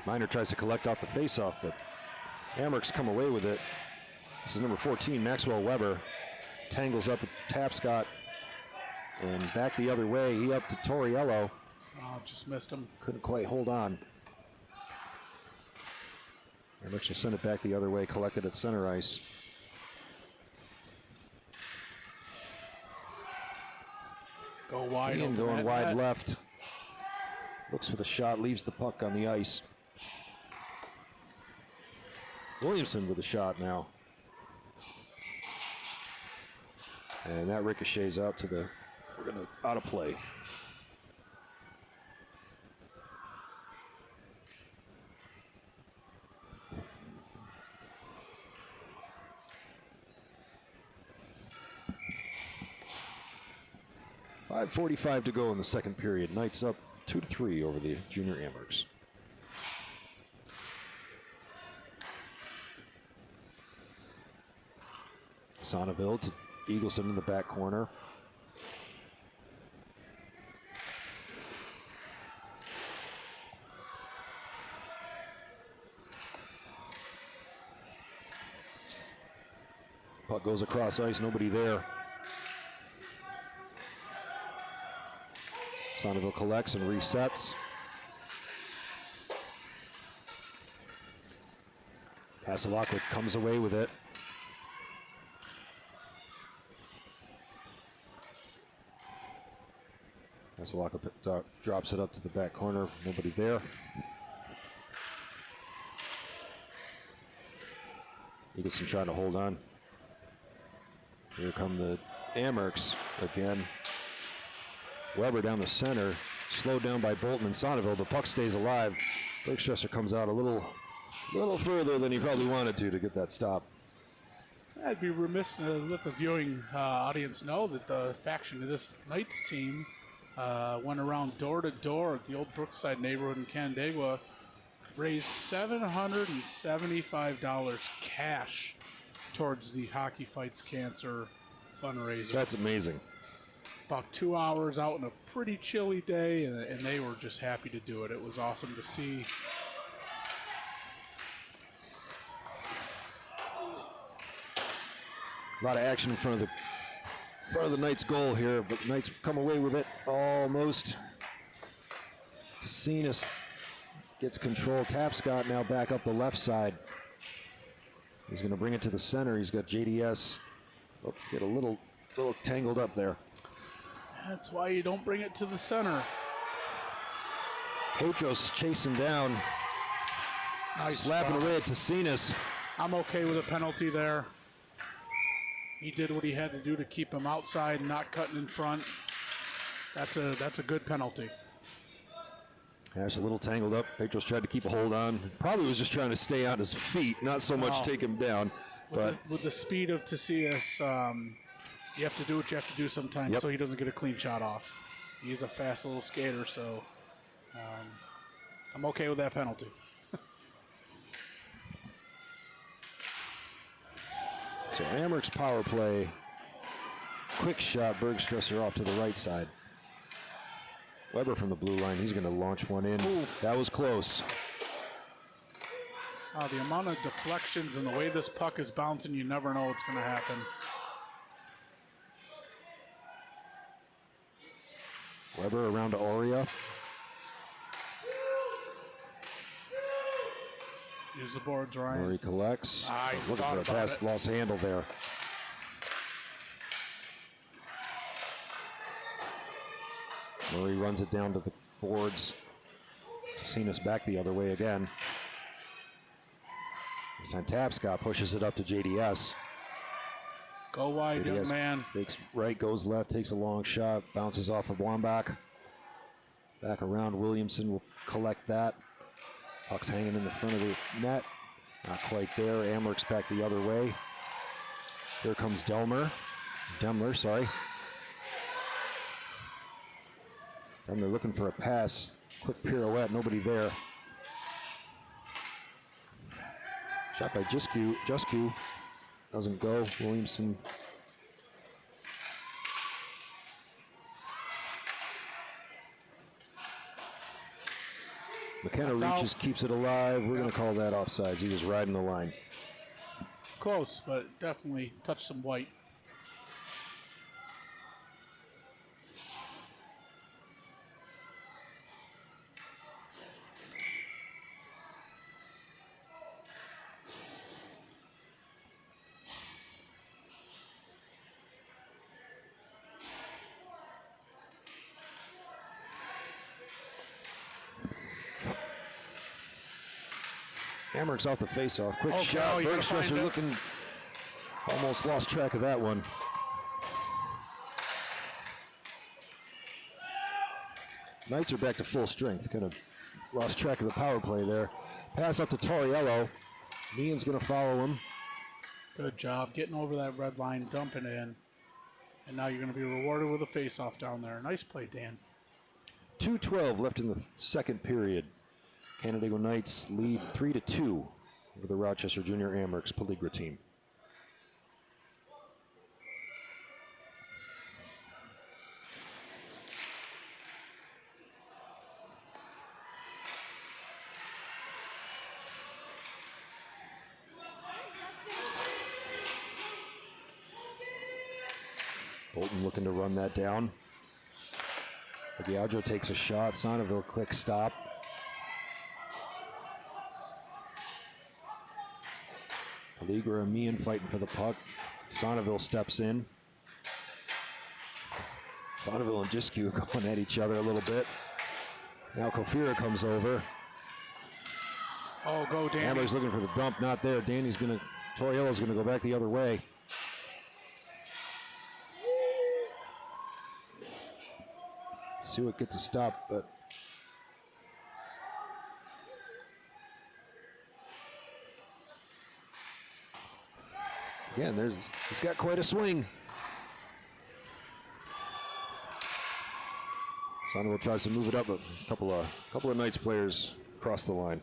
Miner tries to collect off the faceoff, but Amerks come away with it. This is number 14, Maxwell Weber. Tangles up with Tapscott and back the other way. He up to Torriello.
Oh, just missed him.
Couldn't quite hold on. Amerks will send it back the other way, collected at center ice.
Go wide.
Ian
open
going
that
wide
net.
left. Looks for the shot, leaves the puck on the ice. Williamson with a shot now. And that ricochets out to the, out of play. .5:45 to go in the second period. Knights up 2-3 over the junior Amerks. Sonneville to Eagleson in the back corner. Puck goes across ice, nobody there. Sonneville collects and resets. Kasalaka comes away with it. Kasalaka drops it up to the back corner, nobody there. Eagleson trying to hold on. Here come the Amerks again. Weber down the center, slowed down by Bolton and Sonneville, but puck stays alive. Rochester comes out a little further than he probably wanted to get that stop.
I'd be remiss to let the viewing audience know that the faction of this Knights team went around door to door at the old Brookside neighborhood in Canandaigua, raised $775 cash towards the Hockey Fights Cancer fundraiser.
That's amazing.
About 2 hours out on a pretty chilly day, and they were just happy to do it. It was awesome to see.
A lot of action in front of the Knights goal here, but the Knights come away with it almost. DeCinas gets control. Tapscott now back up the left side. He's going to bring it to the center. He's got JDS. Oh, get a little tangled up there.
That's why you don't bring it to the center.
Petros chasing down.
Nice
slapping
spot.
away at DeCinas.
I'm okay with a penalty there. He did what he had to do to keep him outside, not cutting in front. That's a good penalty.
There's a little tangled up. Petros tried to keep a hold on. Probably was just trying to stay on his feet, not so much take him down.
With the speed of Tacius, you have to do what you have to do sometimes so he doesn't get a clean shot off. He's a fast little skater, so I'm okay with that penalty.
So Amerks power play. Quick shot, Bergstresser off to the right side. Weber from the blue line, he's going to launch one in.
Ooh.
That was close.
The amount of deflections and the way this puck is bouncing, you never know what's going to happen.
Weber around to Aurea.
Use the boards, Ryan.
Murray collects. Looking for a pass, lost handle there. Murray runs it down to the boards. DeCinas back the other way again. This time Tapscott pushes it up to JDS.
Go wide, young man.
Fakes right, goes left, takes a long shot, bounces off of Wambach. Back around, Williamson will collect that. Puck's hanging in the front of the net. Not quite there. Amerks back the other way. Here comes Demler, sorry. Demler looking for a pass. Quick pirouette, nobody there. Shot by Jusku. Doesn't go. Williamson. McKenna reaches, keeps it alive. We're going to call that offsides. He was riding the line.
Close, but definitely touched some white.
Amerks off the faceoff. Quick
Oh,
shot.
you gotta
Bergstresser
find it.
looking, almost lost track of that one. Knights are back to full strength. Kind of lost track of the power play there. Pass up to Torriello. Meehan's going to follow him.
Good job getting over that red line, dumping in. And now you're going to be rewarded with a face-off down there. Nice play, Dan.
2:12 left in the second period. Canandaigua Knights lead 3-2 over the Rochester Jr. Amerks Pelligra team. Bolton looking to run that down. Aguajo takes a shot. Sonneville, quick stop. Pelligra and Meehan fighting for the puck. Sonneville steps in. Sonneville and Jiskew going at each other a little bit. Now Kofira comes over.
Oh, go Danny.
Hammer's looking for the dump, not there. Torriello's gonna go back the other way. Sewick gets a stop, but again, he's got quite a swing. Sonneville tries to move it up, but a couple of Knights players cross the line.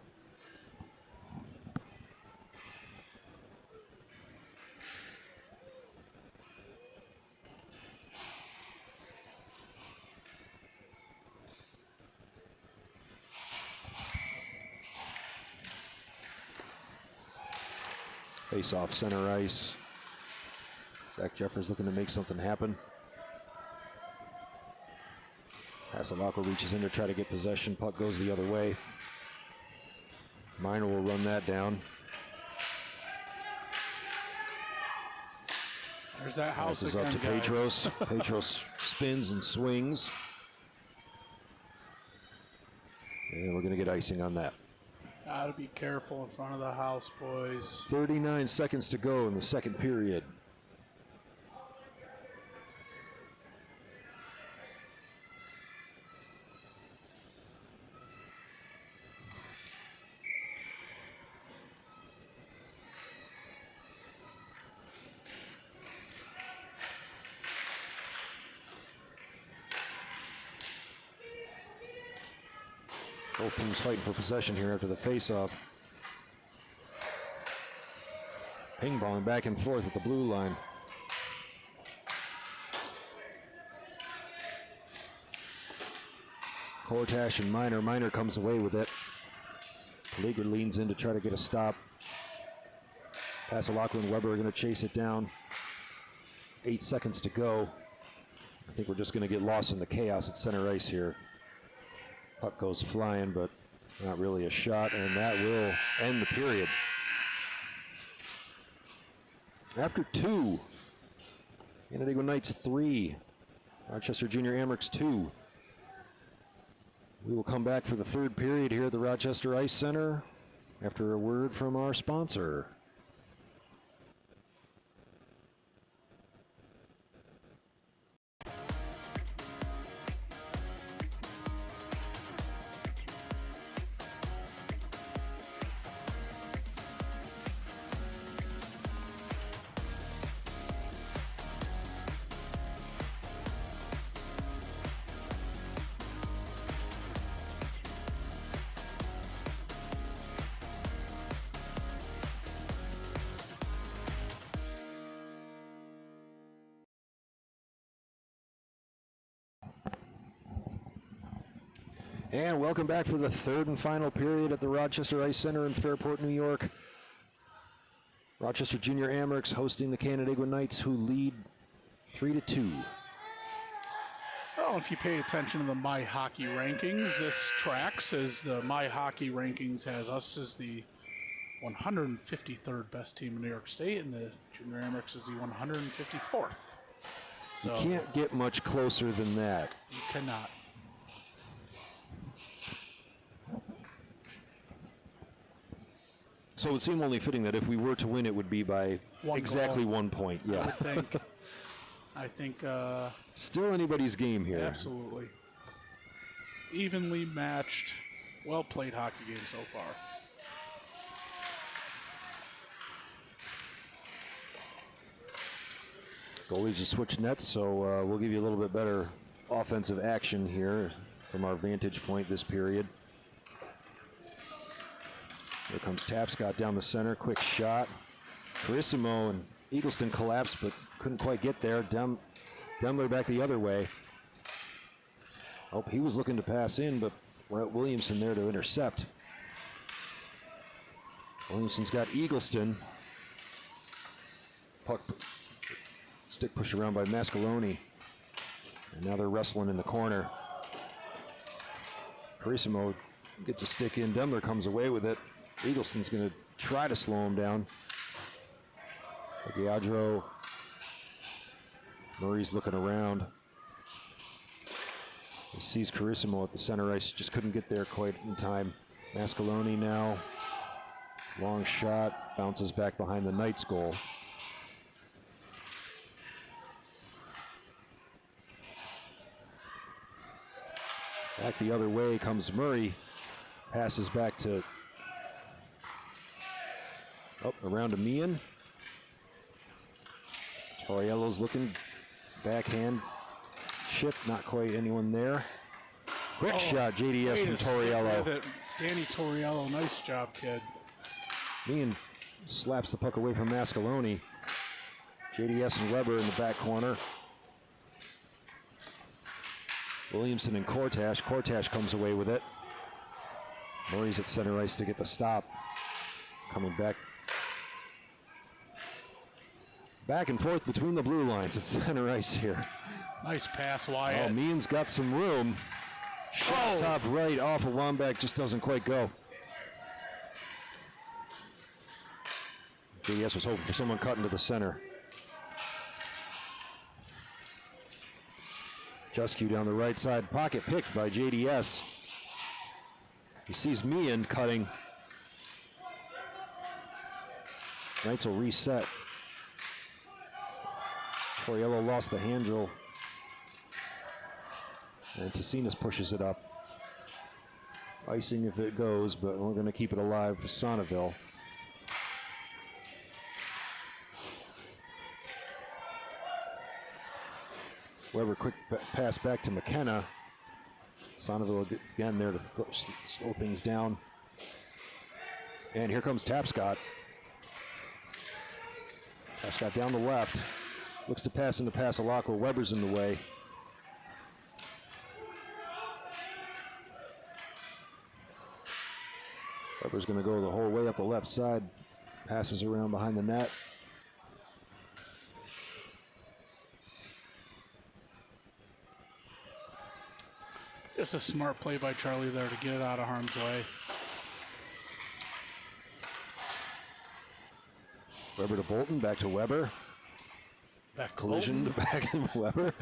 Face off center ice. Zach Jeffers looking to make something happen. Hasalako reaches in to try to get possession. Puck goes the other way. Minor will run that down.
There's that house
Passes
again,
up to
guys.
Petros. Petros spins and swings. And we're going to get icing on that.
Gotta be careful in front of the house, boys.
39 seconds to go in the second period. Both teams fighting for possession here after the face-off. Ping-pong back and forth at the blue line. Kortash and Minor. Minor comes away with it. Pelligra leans in to try to get a stop. Pasalaku and Weber are going to chase it down. 8 seconds to go. I think we're just going to get lost in the chaos at center ice here. Puck goes flying, but not really a shot, and that will end the period. After 2, Canandaigua Knights 3, Rochester Jr. Amerks 2. We will come back for the third period here at the Rochester Ice Center after a word from our sponsor. And welcome back for the third and final period at the Rochester Ice Center in Fairport, New York. Rochester Jr. Amerks hosting the Canandaigua Knights, who lead 3-2.
Well, if you pay attention to the My Hockey rankings, this tracks as the My Hockey rankings has us as the 153rd best team in New York State, and the Junior Amerks is the 154th. So
You can't get much closer than that.
you cannot.
So it would seem only fitting that if we were to win, it would be by
One
exactly
goal.
1 point. Yeah.
I think
Still anybody's game here.
absolutely evenly matched, well played hockey game so far.
Goalies have switched nets, so we'll give you a little bit better offensive action here from our vantage point this period. Here comes Tapscott down the center, quick shot. Carissimo and Eagleston collapsed, but couldn't quite get there. Demler back the other way. Oh, he was looking to pass in, but Williamson there to intercept. Williamson's got Eagleston. Puck Stick pushed around by Mascaloni. And now they're wrestling in the corner. Carissimo gets a stick in. Demler comes away with it. Eagleston's going to try to slow him down. Giadro. Murray's looking around. He sees Carissimo at the center ice. Just couldn't get there quite in time. Mascaloni now. Long shot. Bounces back behind the Knights goal. Back the other way comes Murray. Passes back to, around to Meehan. Torriello's looking, backhand chip, not quite anyone there. Quick shot, JDS from Torriello.
Danny Torriello, nice job, kid.
Meehan slaps the puck away from Mascaloni. JDS and Weber in the back corner. Williamson and Kortash. Kortash comes away with it. Murray's at center ice to get the stop. Coming back. Back and forth between the blue lines at center ice here.
Nice pass, Wyatt.
Oh, Meehan's got some room. Shot top right off of Wambach, just doesn't quite go. JDS was hoping for someone cutting to the center. Juscu down the right side, pocket picked by JDS. He sees Meehan cutting. Knights will reset. Torriello lost the handle. And Tassinas pushes it up. Icing if it goes, but we're going to keep it alive for Sonneville. Weber, quick pass back to McKenna. Sonneville again there to slow things down. And here comes Tapscott. Tapscott down the left. Looks to pass into Passalacqua. Weber's in the way. Weber's going to go the whole way up the left side. Passes around behind the net.
Just a smart play by Charlie there to get it out of harm's way.
Weber to Bolton, back to Weber.
Back
collision back to Weber.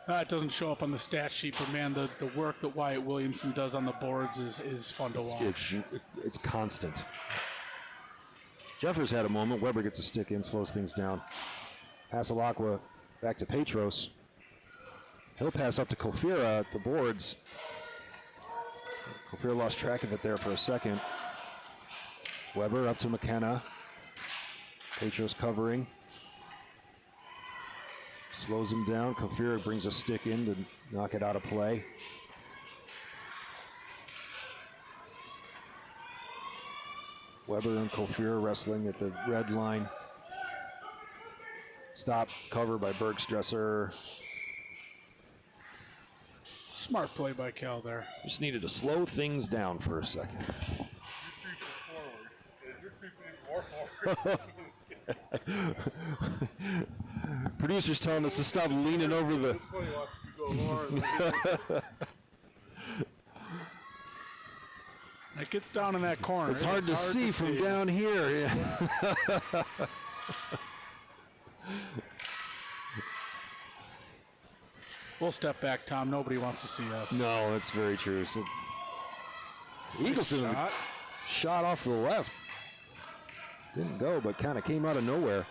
It doesn't show up on the stat sheet, but man, the work that Wyatt Williamson does on the boards is fun to watch.
It's constant. Jeffers had a moment. Weber gets a stick in, slows things down. Passalacqua back to Petros. He'll pass up to Kofira at the boards. Kofira lost track of it there for a second. Weber up to McKenna. Petros covering. Slows him down. Kofira brings a stick in to knock it out of play. Weber and Kofira wrestling at the red line. Stop, cover by Bergstresser.
Smart play by Cal there.
Just needed to slow things down for a second.
You're creeping forward.
Producer's telling us to stop leaning over the...
It's funny watching you go hard.
It gets down in that corner.
It's hard to see from down here. Yeah.
We'll step back, Tom. Nobody wants to see us.
No, that's very true. So, Eagleson shot off to the left. Didn't go, but kind of came out of nowhere.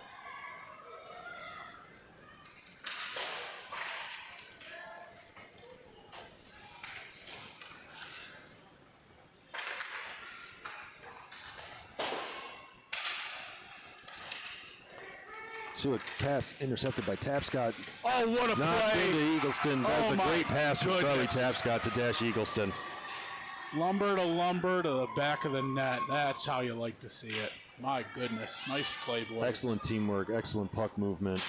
So a pass intercepted by Tapscott.
Oh, what a
Not
play!
into Eagleston. That was a great pass from Charlie
goodness.
Tapscott to Dash Eagleston.
Lumber to the back of the net. That's how you like to see it. My goodness. Nice play, boys.
Excellent teamwork, excellent puck movement.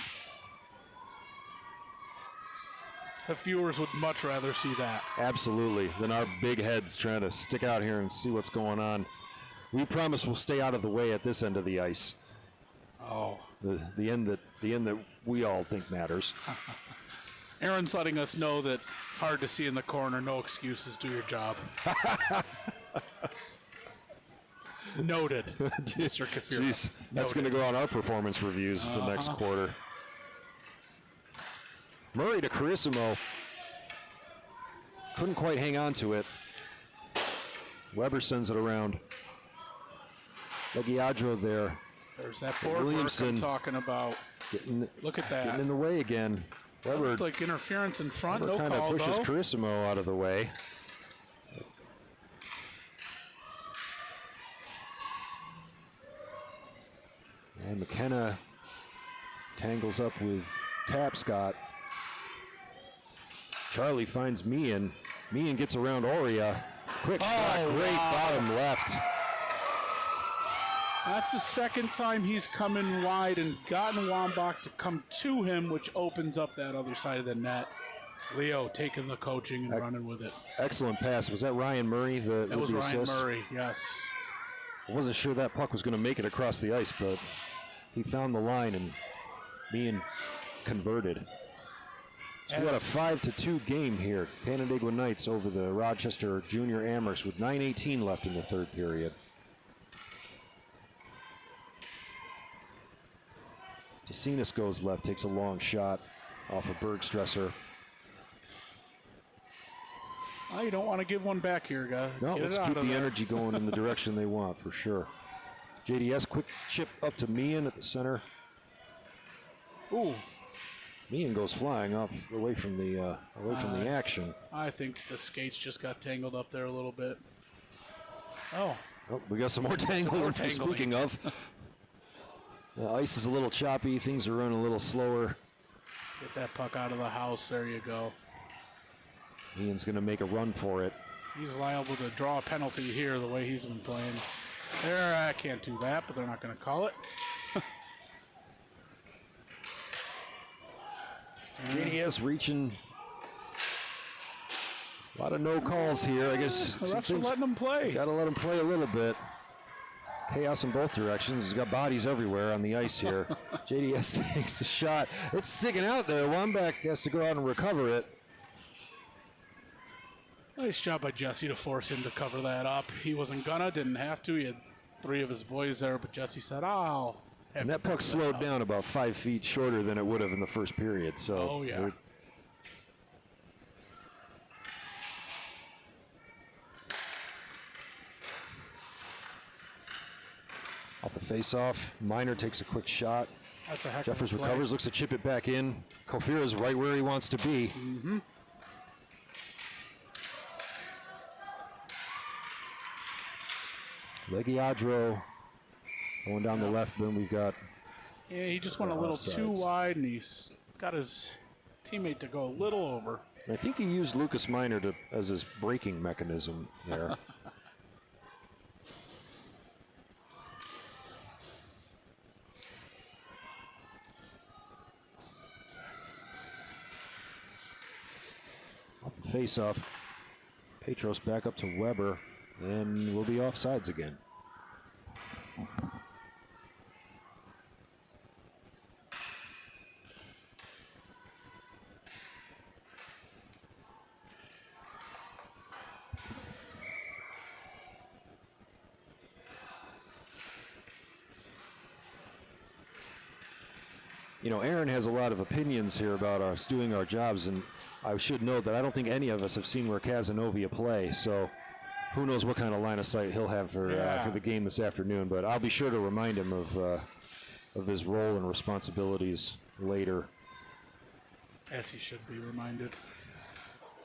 The viewers would much rather see that.
Absolutely, than our big heads trying to stick out here and see what's going on. We promise we'll stay out of the way at this end of the ice.
Oh,
the end that we all think matters.
Aaron's letting us know that hard to see in the corner, no excuses, do your job. Noted, Mr. Kafira.
Jeez, that's going to go on our performance reviews the next quarter. Murray to Carissimo. Couldn't quite hang on to it. Weber sends it around. Legiadro there.
There's that board work
Williamson
I'm talking about. Look at that.
Getting in the way again.
That
Weber
looked like interference in front. No
kind of
call,
pushes
though.
Carissimo out of the way. And McKenna tangles up with Tapscott. Charlie finds Meehan. Meehan gets around Oria. Quick shot, great bottom left.
That's the second time he's come in wide and gotten Wambach to come to him, which opens up that other side of the net. Leo taking the coaching and running with it.
Excellent pass. Was that Ryan Murray?
That was Ryan Murray, yes.
I wasn't sure that puck was going to make it across the ice, but he found the line and Meehan converted. So we got a 5-2 game here. Canandaigua Knights over the Rochester Jr. Amerks with 9:18 left in the third period. DeCinas goes left, takes a long shot off of Bergstresser.
Oh, you don't want to give one back here, guy.
No, let's keep the energy going in the direction they want, for sure. JDS, quick chip up to Meehan at the center.
Ooh.
Meehan goes flying off away from the action.
I think the skates just got tangled up there a little bit. Oh,
we got some more tangling. Speaking of, the ice is a little choppy. Things are running a little slower.
Get that puck out of the house. There you go.
Meehan's going to make a run for it.
He's liable to draw a penalty here the way he's been playing. There, I can't do that, but they're not going to call it.
JDS reaching. A lot of no calls here. I guess
the refs are letting them play.
Got to let them play a little bit. Chaos in both directions. He's got bodies everywhere on the ice here. JDS takes a shot. It's sticking out there. Wambach has to go out and recover it.
Nice job by Jesse to force him to cover that up. He wasn't gonna, didn't have to. He had three of his boys there, but Jesse said, "Oh."
And that puck slowed down about 5 feet shorter than it would have in the first period. So.
Oh yeah.
Off the face-off, Miner takes a quick shot.
That's a heck
Jeffers
of a play.
recovers, looks to chip it back in. Kofira's right where he wants to be.
Mm-hmm.
Legiadro going down the left boom. We've got.
Yeah, he just went a little too wide, and he's got his teammate to go a little over.
I think he used Lucas Miner as his braking mechanism there. Off the face-off, Petros back up to Weber, and we'll be offsides again. You know, Aaron has a lot of opinions here about us doing our jobs, and I should note that I don't think any of us have seen where Cazenovia play, so who knows what kind of line of sight he'll have for the game this afternoon. But I'll be sure to remind him of his role and responsibilities later.
As he should be reminded.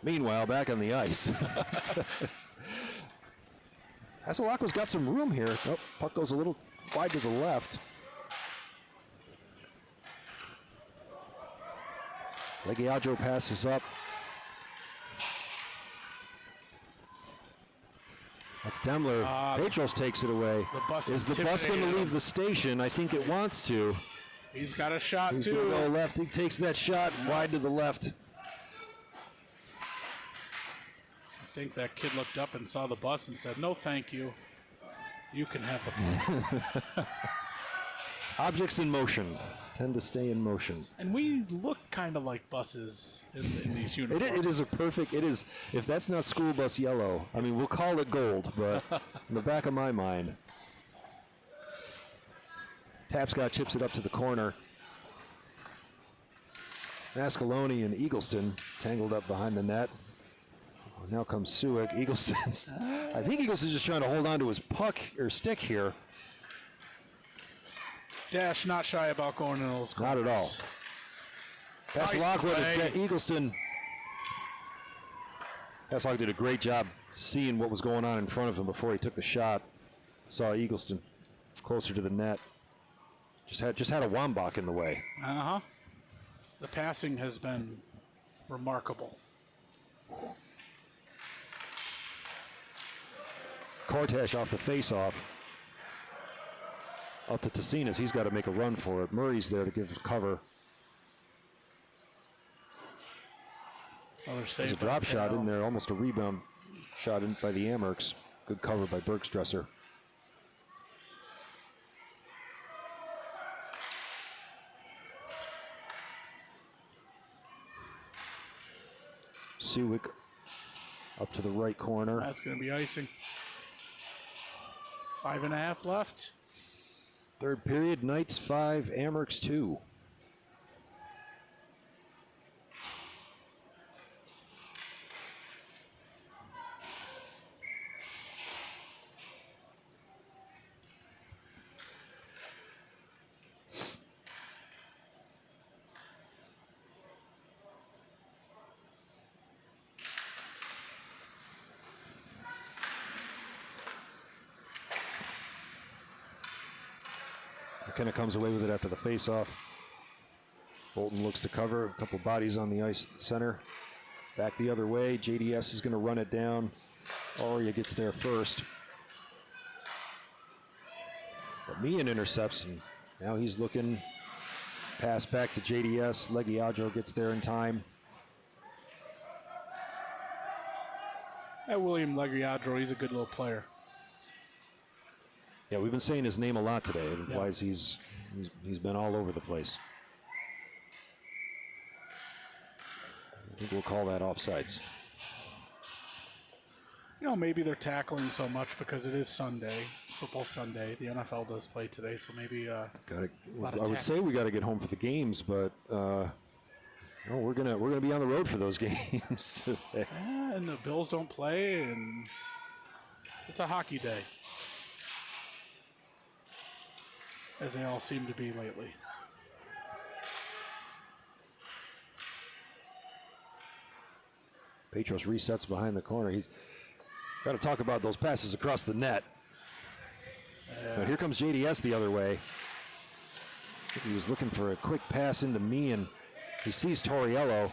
Meanwhile, back on the ice. Haselakwa's got some room here. Oh, puck goes a little wide to the left. Legiadro passes up. That's Demler. Petros takes it away. Is the bus going to leave the station? I think it wants to.
He's got a shot,
He's
too.
going to go left. He takes that shot wide to the left.
I think that kid looked up and saw the bus and said, "No, thank you. You can have the bus."
Objects in motion tend to stay in motion.
And we look kind of like buses in these uniforms.
It is a perfect, it is, if that's not school bus yellow, I mean, we'll call it gold, but in the back of my mind. Tapscott chips it up to the corner. Mascaloni and Eagleston tangled up behind the net. Oh, now comes Suick. Eagleston's, I think Eagleston's just trying to hold on to his puck or stick here.
Dash not shy about going in those corners.
Not at all. Pass
Nice
Lockwood
play.
to Eagleston. Paslock did a great job seeing what was going on in front of him before he took the shot. Saw Eagleston closer to the net. Just had a Wambach in the way.
Uh-huh. The passing has been remarkable.
Cortesh off the face-off. Up to Tassinas. He's got to make a run for it. Murray's there to give cover.
Another save
There's a
by
drop shot
Carroll.
in there, almost a rebound shot in by the Amerks. Good cover by Bergstresser. Suick up to the right corner.
That's going to be icing. 5.5 left.
Third period, Knights 5, Amerks 2. McKenna comes away with it after the face-off. Bolton looks to cover. A couple bodies on the ice center. Back the other way. JDS is going to run it down. Aria gets there first. But Meehan intercepts, and now he's looking. Pass back to JDS. Legiadro gets there in time.
That William Legriadro, he's a good little player.
Yeah, we've been saying his name a lot today. It implies he's been all over the place. I think we'll call that offsides.
You know, maybe they're tackling so much because it is Sunday, football Sunday. The NFL does play today, so maybe
I
lot of
would say we got to get home for the games, but no, we're gonna be on the road for those games today.
yeah, and the Bills don't play, and it's a hockey day, as they all seem to be lately.
Petros resets behind the corner. He's got to talk about those passes across the net. But here comes JDS the other way. I think he was looking for a quick pass into me, and he sees Torriello.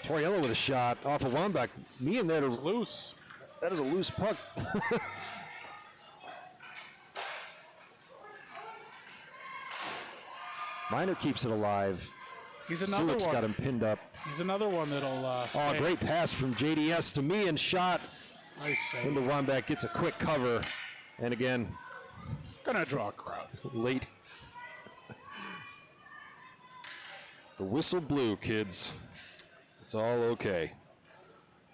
Torriello with a shot off of Wambach. Me in there to
It's loose.
That is a loose puck. Miner keeps it alive.
He's another
Suick's
one.
got him pinned up.
He's another one that'll stay.
Oh, great pass from JDS to me, and shot
Nice save.
into Wambach. Gets a quick cover. And again,
Gonna draw a crowd.
late. The whistle blew, kids. It's all okay.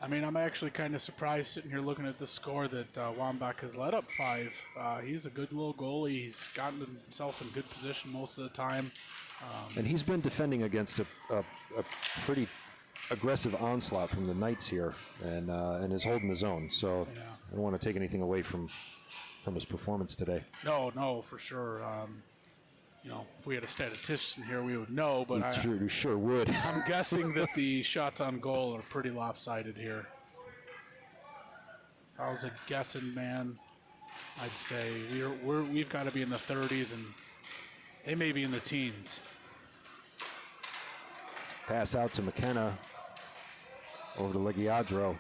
I mean, I'm actually kind of surprised sitting here looking at the score that Wambach has led up 5. He's a good little goalie. He's gotten himself in good position most of the time.
And he's been defending against a pretty aggressive onslaught from the Knights here, and is holding his own. So
Yeah.
I don't want to take anything away from his performance today.
No, for sure. You know, if we had a statistician here, we would know, but
We sure would.
I'm guessing that the shots on goal are pretty lopsided here. If I was a guessing man, I'd say we've got to be in the 30s, and they may be in the teens.
Pass out to McKenna. Over to Legiadro.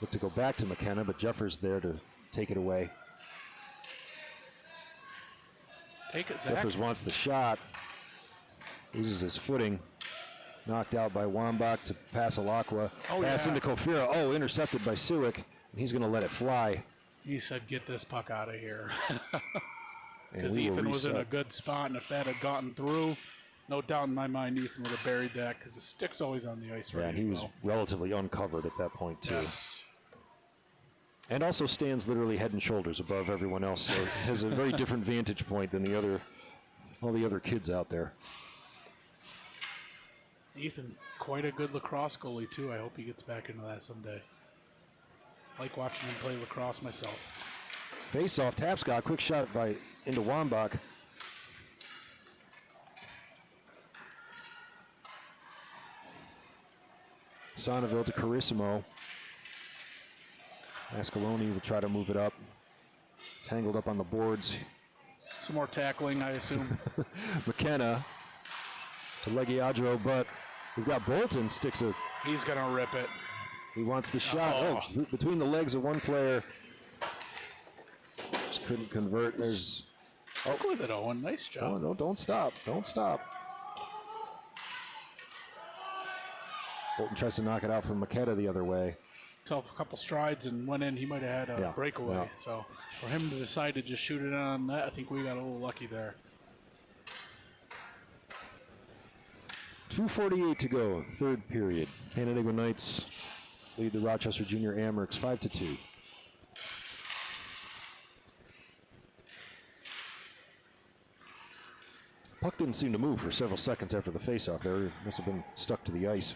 Look to go back to McKenna, but Jeffers there to take it away.
Take it, Zach.
Jeffers wants the shot. Loses his footing. Knocked out by Wambach to Pasalakwa.
Oh,
Pass
yeah.
into Kofira. Oh, intercepted by Suick. And he's going to let it fly.
He said, "Get this puck out of here." because Ethan was in a good spot, and if that had gotten through, no doubt in my mind, Ethan would have buried that because the stick's always on the ice.
Yeah, and he was relatively uncovered at that point, too.
Yes.
And also stands literally head and shoulders above everyone else, so has a very different vantage point than all the other kids out there.
Ethan, quite a good lacrosse goalie, too. I hope he gets back into that someday. Like watching him play lacrosse myself.
Face-off, Tapscott, quick shot into Wambach. Sonneville to Carissimo. Ascaloni will try to move it up. Tangled up on the boards.
Some more tackling, I assume.
McKenna to Legiadro, but we've got Bolton
He's going to rip it.
He wants the shot. Oh, between the legs of one player. Just couldn't convert. There's.
Stick with it, Owen. Nice job.
Oh, no, don't stop. Don't stop. Bolton tries to knock it out from McKenna the other way.
Himself a couple strides and went in. He might have had a breakaway. Yeah. So for him to decide to just shoot it on that, I think we got a little lucky there.
2:48 to go, third period. Canandaigua Knights lead the Rochester Jr. Amerks 5-2. Puck didn't seem to move for several seconds after the faceoff there. It must have been stuck to the ice.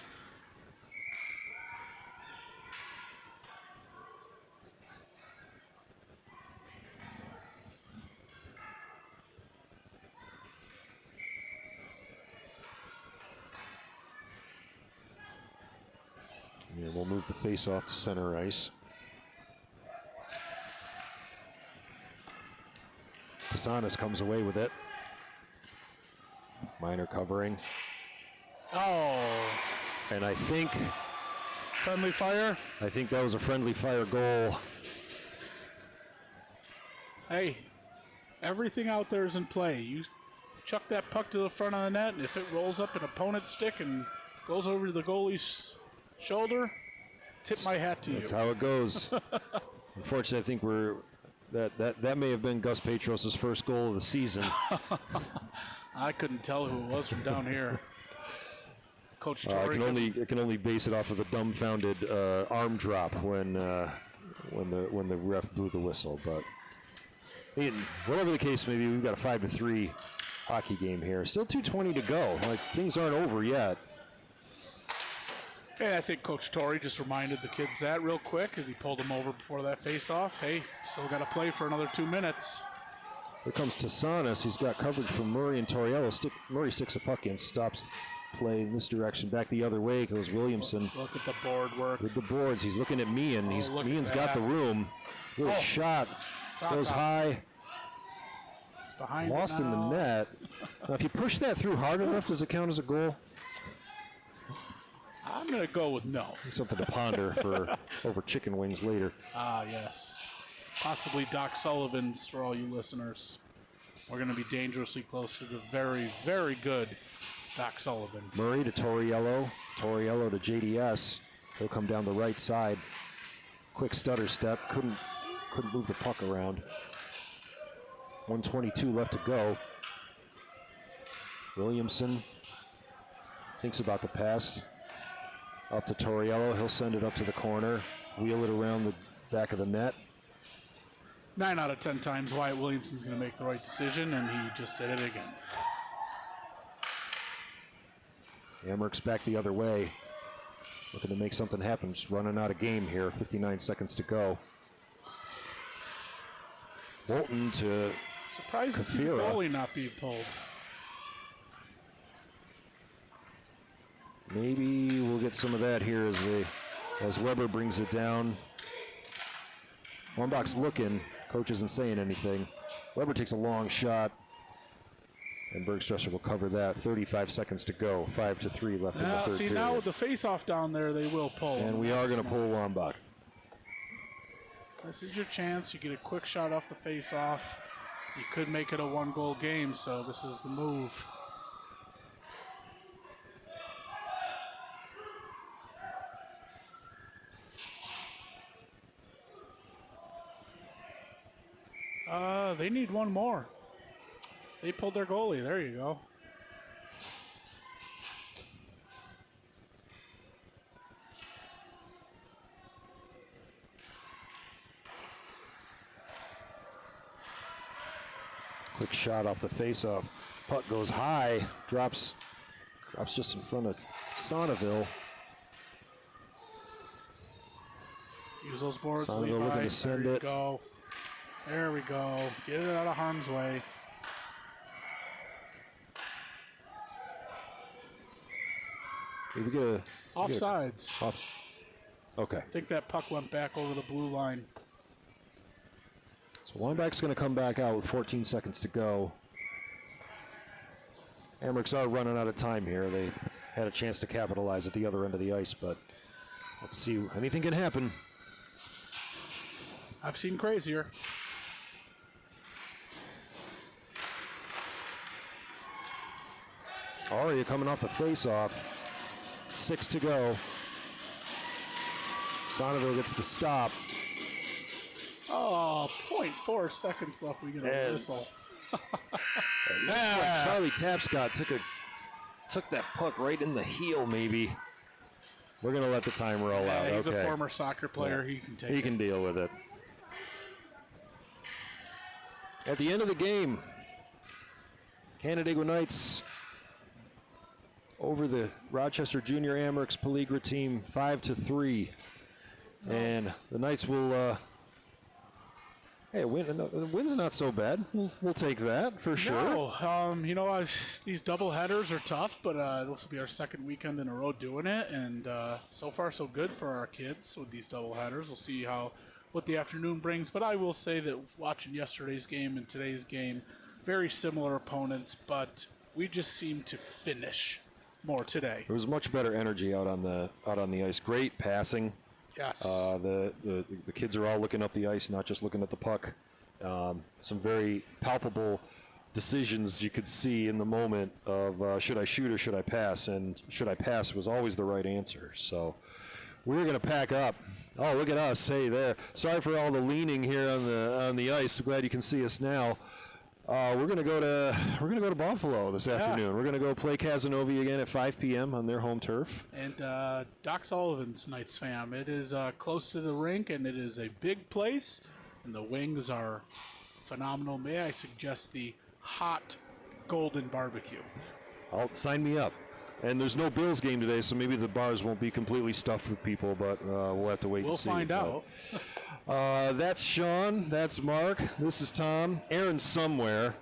And we'll move the face-off to center ice. Casanas comes away with it. Minor covering.
Oh.
And I think...
Friendly fire?
I think that was a friendly fire goal.
Hey, everything out there is in play. You chuck that puck to the front of the net, and if it rolls up an opponent's stick and goes over to the goalie's shoulder, tip my hat to you.
That's how it goes. Unfortunately, I think that may have been Gus Petros' first goal of the season.
I couldn't tell who it was from down here. Coach
I
Torrey.
can only base it off of a dumbfounded arm drop when the ref blew the whistle. But whatever the case may be, we've got a 5-3 hockey game here. Still 2:20 to go. Like, things aren't over yet.
Hey, I think Coach Torrey just reminded the kids that real quick as he pulled them over before that face-off. Hey, still got to play for another 2 minutes.
Here comes Tassanis. He's got coverage from Murray and Torriello. Murray sticks a puck in, stops play in this direction. Back the other way goes Williamson.
Look at the board work.
With the boards, he's looking at Meehan. Meehan's got the room. Good shot. Goes high.
It's behind.
Lost in the net. Now, if you push that through hard enough, does it count as a goal?
I'm going to go with no.
Something to ponder for over chicken wings later.
Ah, yes. Possibly Doc Sullivan's for all you listeners. We're going to be dangerously close to the very, very good Doc Sullivan's.
Murray to Torriello. Torriello to JDS. He'll come down the right side. Quick stutter step. Couldn't move the puck around. 1:22 left to go. Williamson thinks about the pass. Up to Torriello. He'll send it up to the corner. Wheel it around the back of the net.
9 out of 10 times Wyatt Williamson's going to make the right decision, and he just did it again.
Amerks back the other way. Looking to make something happen. Just running out of game here. 59 seconds to go. Bolton to
surprised to see the goalie not be pulled.
Maybe we'll get some of that here as Weber brings it down. Wambach's looking. Coach isn't saying anything. Weber takes a long shot. And Bergstresser will cover that. 35 seconds to go. 5-3 left in the third period.
Now with the face-off down there, they will pull.
And we are going to pull Wambach.
This is your chance. You get a quick shot off the face-off. You could make it a one-goal game, so this is the move. They need one more. They pulled their goalie. There you go.
Quick shot off the faceoff. Puck goes high, drops just in front of Sonneville.
Use those boards,
Sonneville
Levi.
looking to send
There you
it.
go. There we go. Get it out of harm's way.
Did we get a
Offsides.
off? Okay.
I think that puck went back over the blue line.
So Weinbach's going to come back out with 14 seconds to go. Amerks are running out of time here. They had a chance to capitalize at the other end of the ice, but let's see. Anything can happen.
I've seen crazier.
Aria coming off the face-off. 6 to go. Sonneville gets the stop.
Oh, 0.4 seconds left. We get a whistle.
Charlie Tapscott took that puck right in the heel, maybe. We're going to let the time roll out.
He's
Okay.
a former soccer player. He can take
He
it.
can deal with it. At the end of the game, Canandaigua Knights over the Rochester Jr. Amerks Pelligra team 5-3. And the Knights will hey, the win's not so bad. We'll take that for sure.
No, these double headers are tough, but this will be our second weekend in a row doing it, and so far so good for our kids with these double headers. We'll see what the afternoon brings, but I will say that watching yesterday's game and today's game, very similar opponents, but we just seem to finish more today.
There was much better energy out on the ice. Great passing.
Yes.
The kids are all looking up the ice, not just looking at the puck. Some very palpable decisions you could see in the moment of should I shoot or should I pass, and should I pass was always the right answer. So we're going to pack up. Oh, look at us! Hey there. Sorry for all the leaning here on the ice. Glad you can see us now. We're gonna go to Buffalo this afternoon. We're gonna go play Casanova again at 5 p.m. on their home turf.
And Doc Sullivan's Knights fam. It is close to the rink, and it is a big place, and the wings are phenomenal. May I suggest the hot golden barbecue?
Sign me up. And there's no Bills game today, so maybe the bars won't be completely stuffed with people, but we'll have to wait and see.
We'll find out.
That's Sean. That's Mark. This is Tom. Aaron's somewhere.